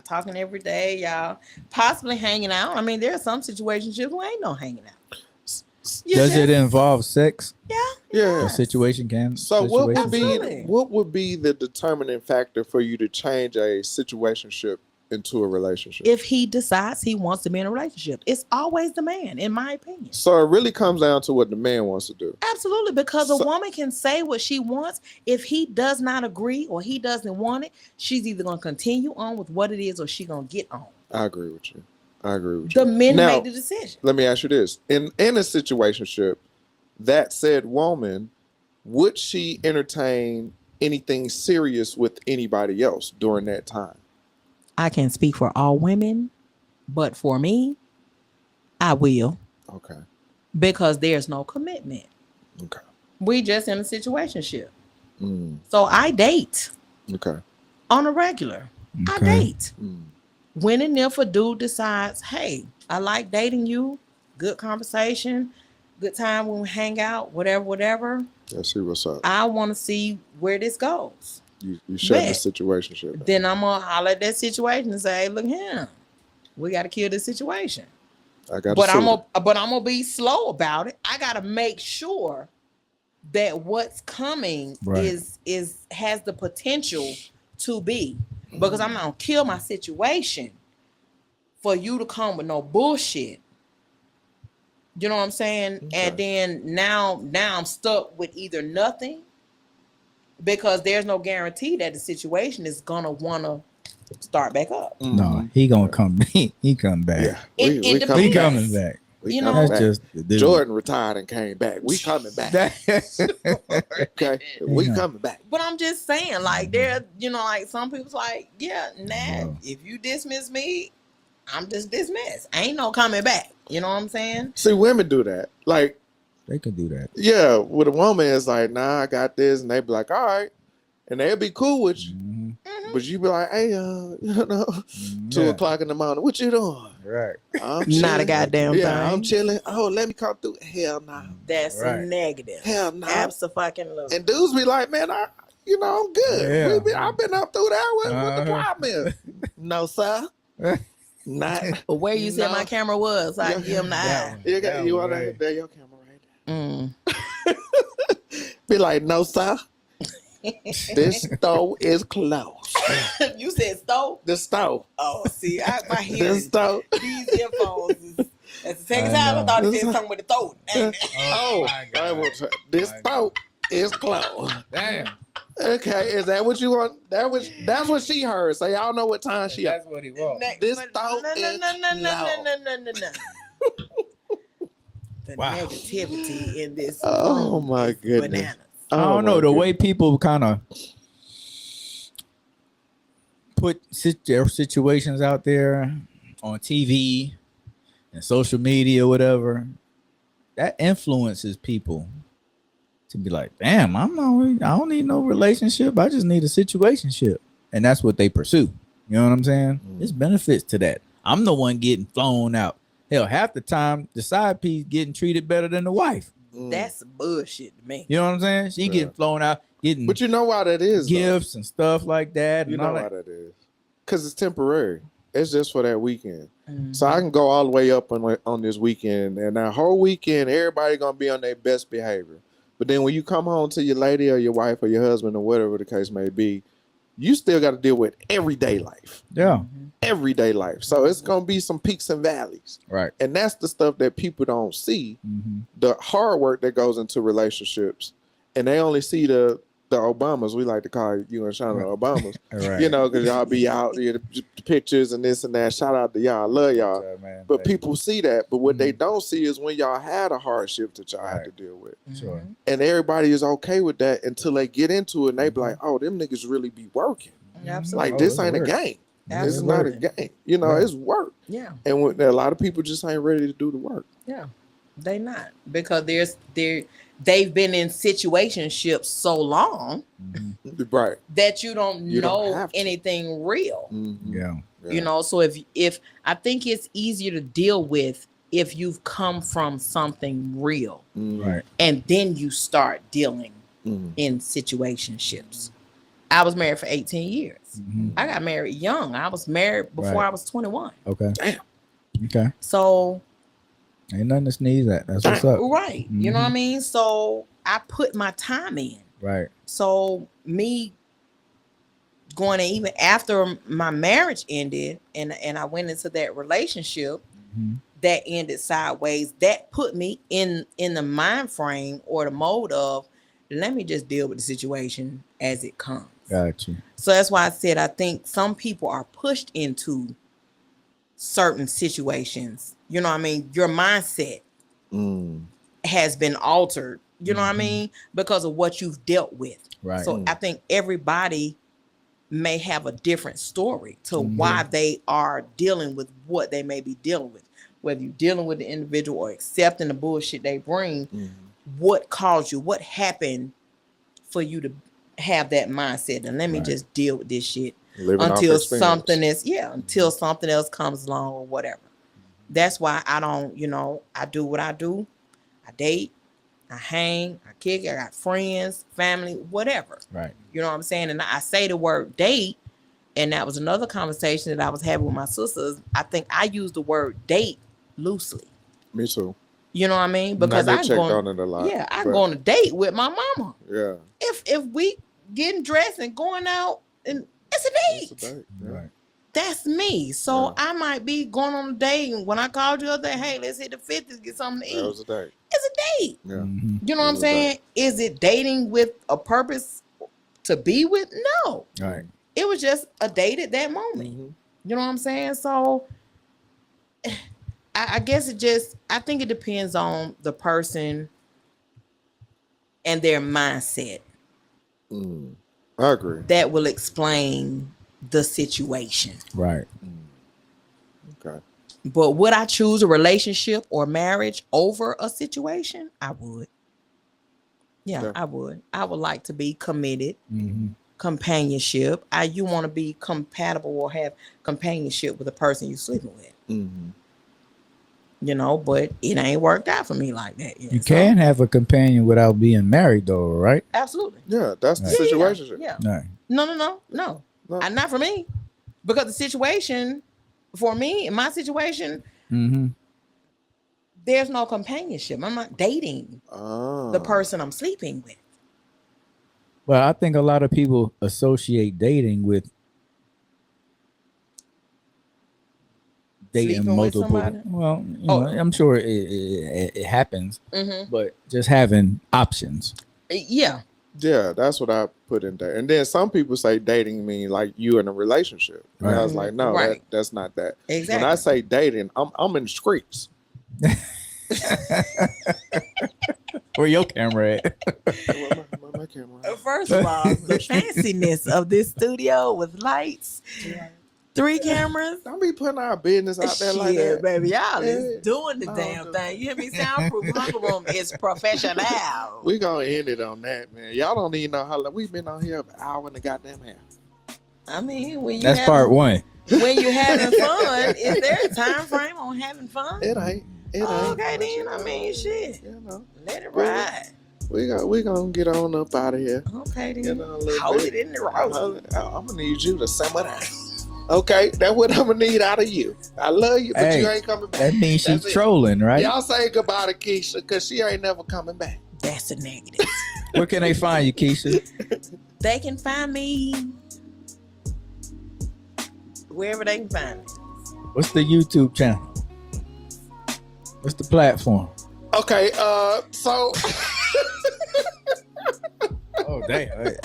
talking every day, y'all possibly hanging out. I mean, there are some situationships where ain't no hanging out. You Does it just- involve sex? Yeah. A situation can. So what would situation? Absolutely. be the determining factor for you to change a situationship into a relationship? If he decides he wants to be in a relationship, it's always the man, in my opinion. So it really comes down to what the man wants to do. Absolutely, because a woman can say what she wants. If he does not agree or he doesn't want it, she's either going to continue on with what it is or she's going to get on. I agree with you. The men Now, make the decision. let me ask you this. In a situationship, that said woman, would she entertain anything serious with anybody else during that time? I can't speak for all women, but for me, I will. Okay. Because there's no commitment. Okay. We just in a situationship. Mm. So I date. Okay. On a regular. I Okay. date. Mm. When and if a dude decides, hey, I like dating you, good conversation, good time when we hang out, whatever. Let's see what's up. I want to see where this goes. You shut the situationship. Then I'm gonna holler at that situation and say, hey, look here, we got to kill this situation. But I'm gonna be slow about it. I gotta make sure that what's coming is has the potential to be, because I'm not gonna kill my situation for you to come with no bullshit. You know what I'm saying? Okay. And then now I'm stuck with either nothing, because there's no guarantee that the situation is gonna wanna start back up. No, he gonna come. He come back. Yeah, he coming back. You know, that's just Jordan retired and came back. We coming back. Okay, we coming back. But I'm just saying, like, there, you know, like some people's like, yeah, if you dismiss me, I'm just dismissed. Ain't no coming back. You know what I'm saying? See, women do that. Like, they can do that. Yeah, with a woman, it's like, nah, I got this, and they be like, all right, and they'll be cool with you. But you be like, hey, 2 o'clock in the morning, what you doing? Right. I'm not a goddamn thing. I'm chilling. Oh, let me come through. Hell no. Nah. That's negative. Hell no. Absolutely. And dudes be like, man, I'm good. Yeah. I've been up through that. What the problem is? No, sir. Not. Where you said my camera was, so I give him the eye. You want to there your camera right there. Be like, no, sir. This stove is closed. You said stove? The stove. Oh, see, my hearing. The stove. These earphones is, at the second time I thought it said something with the throat. Oh, this stove is closed. Damn. Okay, is that what you want? That's what she heard. So y'all know what time she. That's what he wants. This stove is no. The negativity in this. Oh my goodness. Bananas. I don't know, the way people kind of put their situations out there on TV and social media, whatever, that influences people to be like, damn, I don't need no relationship. I just need a situationship. And that's what they pursue. You know what I'm saying? There's benefits to that. I'm the one getting flown out. Hell, half the time, the side piece getting treated better than the wife. That's bullshit to me. You know what I'm saying? She getting flown out, getting. But you know why that is? Gifts and stuff like that. You know why that is? Because it's temporary. It's just for that weekend. So I can go all the way up on this weekend, and that whole weekend, everybody gonna be on their best behavior. But then when you come home to your lady or your wife or your husband or whatever the case may be, you still got to deal with everyday life. Yeah. Everyday life. So it's going to be some peaks and valleys. Right. And that's the stuff that people don't see. The hard work that goes into relationships. And they only see the Obamas. We like to call you and Shauna Obamas. Right. You know, because y'all be out, the pictures and this and that. Shout out to y'all. I love y'all. Man, but people see that. But what they don't see is when y'all had a hardship that y'all had to deal with. Sure. And everybody is okay with that until they get into it and they be like, oh, them niggas really be working. Absolutely. Like, this ain't a game. It's not a game. You know, it's work. Yeah. And a lot of people just ain't ready to do the work. Yeah. They not. Because they've been in situationships so long right that you don't know anything real. Yeah. You know, so if I think it's easier to deal with if you've come from something real. Right. And then you start dealing in situationships. I was married for 18 years. I got married young. I was married before I was 21. Okay. Damn. Okay. So ain't nothing to sneeze at. That's what's up. Right. You know what I mean? So I put my time in. Right. So me going in, even after my marriage ended and I went into that relationship that ended sideways, that put me in the mind frame or the mode of, let me just deal with the situation as it comes. Gotcha. So that's why I said I think some people are pushed into certain situations. You know what I mean? Your mindset has been altered, you know what I mean? Because of what you've dealt with. Right. So I think everybody may have a different story to why they are dealing with what they may be dealing with. Whether you're dealing with the individual or accepting the bullshit they bring, what caused you, what happened for you to have that mindset? And let me just deal with this shit until something else comes along or whatever. That's why I don't, I do what I do. I date, I hang, I kick, I got friends, family, whatever. Right. You know what I'm saying? And I say the word date, and that was another conversation that I was having with my sisters. I think I use the word date loosely. Me too. You know what I mean? Because I checked on it a lot. Yeah, I go on a date with my mama. Yeah. If we getting dressed and going out, and it's a date. It's a date. Yeah. Right. That's me. So I might be going on a date, and when I called you the other day, hey, let's hit the 50s, get something to eat. That was a date. It's a date. Yeah. You know what I'm saying? Is it dating with a purpose to be with? No. Right. It was just a date at that moment. You know what I'm saying? So I guess I think it depends on the person and their mindset. I agree. That will explain the situation. Right. Okay. But would I choose a relationship or marriage over a situation? I would. Yeah, I would. I would like to be committed. Companionship. You want to be compatible or have companionship with the person you're sleeping with. But it ain't worked out for me like that yet. You can have a companion without being married, though, right? Absolutely. Yeah, that's the situation. Yeah. Right. No. Not for me. Because the situation, for me, in my situation, there's no companionship. I'm not dating the person I'm sleeping with. Well, I think a lot of people associate dating with dating Sleeping with multiple. somebody? Well, I'm sure it happens, but just having options. Yeah. Yeah, that's what I put in there. And then some people say dating mean like you in a relationship. And I was like, no, that's not that. Exactly. When I say dating, I'm in the streets. Where your camera at? Where my camera at? First of all, the fanciness of this studio with lights, 3 cameras. Don't be putting our business out there like that. Baby, y'all is doing the damn thing. You hear me? Soundproof Hunger Room is professional. We gonna end it on that, man. Y'all don't even know how long we've been on here an hour and a goddamn half. I mean, when you that's part 1. When you're having fun, is there a time frame on having fun? It ain't. Okay, then. I mean, shit. Let it ride. We gonna get on up out of here. Okay, then. Hold it in the road. I'm gonna need you to simmer down. Okay, that's what I'm gonna need out of you. I love you, but you ain't coming back. That means she's trolling, right? Y'all say goodbye to Keisha because she ain't never coming back. That's a negative. Where can they find you, Keisha? They can find me wherever they can find me. What's the YouTube channel? What's the platform? Okay, so. Oh damn! Hey.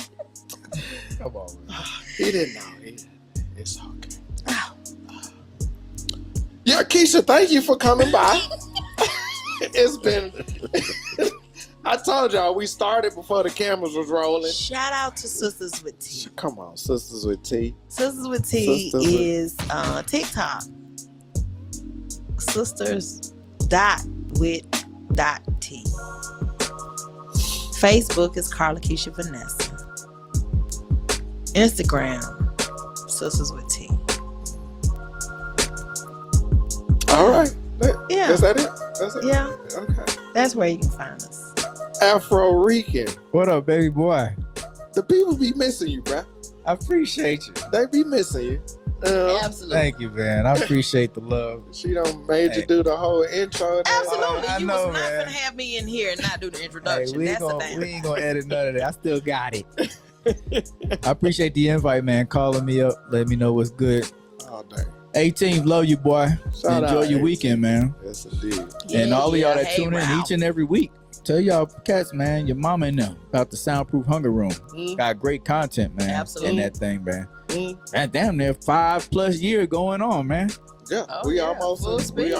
Come on, man. He didn't know. It's okay. Yeah, Keisha, thank you for coming by. It's been. I told y'all we started before the cameras was rolling. Shout out to Sisters with T. Come on, Sisters with T. Sisters with T is TikTok. Sisters.with.T. Facebook is Carla Keisha Vanessa. Instagram, Sisters with T. All right. Yeah. Is that it? That's it? Yeah. Okay. That's where you can find us. Afro Rican. What up, baby boy? The people be missing you, bro. I appreciate you. They be missing you. Absolutely. Thank you, man. I appreciate the love. She done made you do the whole intro. Absolutely. I You know, was not man. gonna have me in here and not do the introduction. Hey, That's the thing. we ain't gonna edit none of that. I still got it. I appreciate the invite, man. Calling me up, let me know what's good. All day. 18, love you, boy. Shout Enjoy out, your 18. weekend, man. Yes, indeed. And all of y'all that Hey, tune in Ralph. each and every week, tell y'all cats, man, your mama and them about the Soundproof Hunger Room. Got great content, man. Absolutely. In that thing, man. Mm. And damn near 5+ years going on, man. Yeah, Oh, we yeah, full almost speed.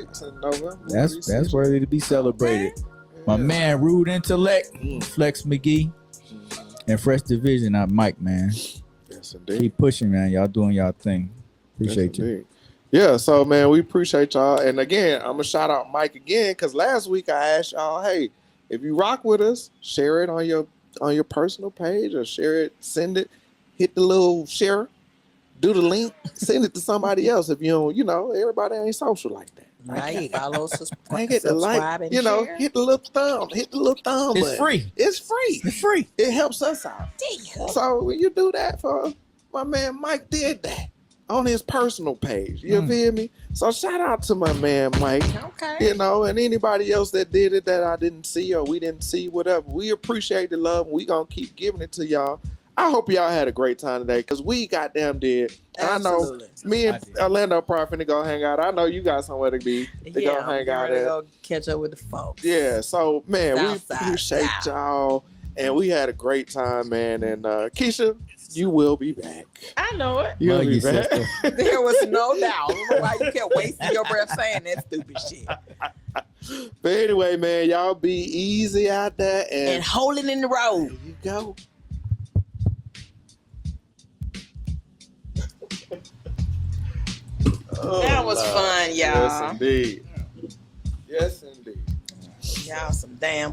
6 in November. That's worthy to be celebrated. My man, Rude Intellect, Flex McGee, and Fresh Division, Mike, man. Yes, indeed. Keep pushing, man. Y'all doing y'all thing. Appreciate you. Indeed. Yeah, so man, we appreciate y'all. And again, I'm gonna shout out Mike again because last week I asked y'all, hey, if you rock with us, share it on your personal page or share it, send it, hit the little share, do the link, send it to somebody else. If you don't, everybody ain't social like that. Right. Follow, I get the like, subscribe, and share. hit the little thumb, It's button. free. It's free. It's free. It helps us out. Damn. So when you do that for my man Mike did that on his personal page. You feel me? So shout out to my man Mike. Okay. And anybody else that did it that I didn't see or we didn't see, whatever. We appreciate the love. We gonna keep giving it to y'all. I hope y'all had a great time today because we goddamn did. And I know Absolutely. me and Orlando probably finna go hang out. I know you got somewhere to be to go hang out to at. go catch up with the folks. Yeah, so man, we Southside appreciate South. y'all, and we had a great time, man. And Keisha, you will be back. I know it. You'll Love be you, back. sister. There was no doubt. I don't know why you kept wasting your breath saying that stupid shit. But anyway, man, y'all be easy out there, And and hold it in the road. there you go. That was fun, y'all. Yes, indeed. Yes, indeed. Y'all some damn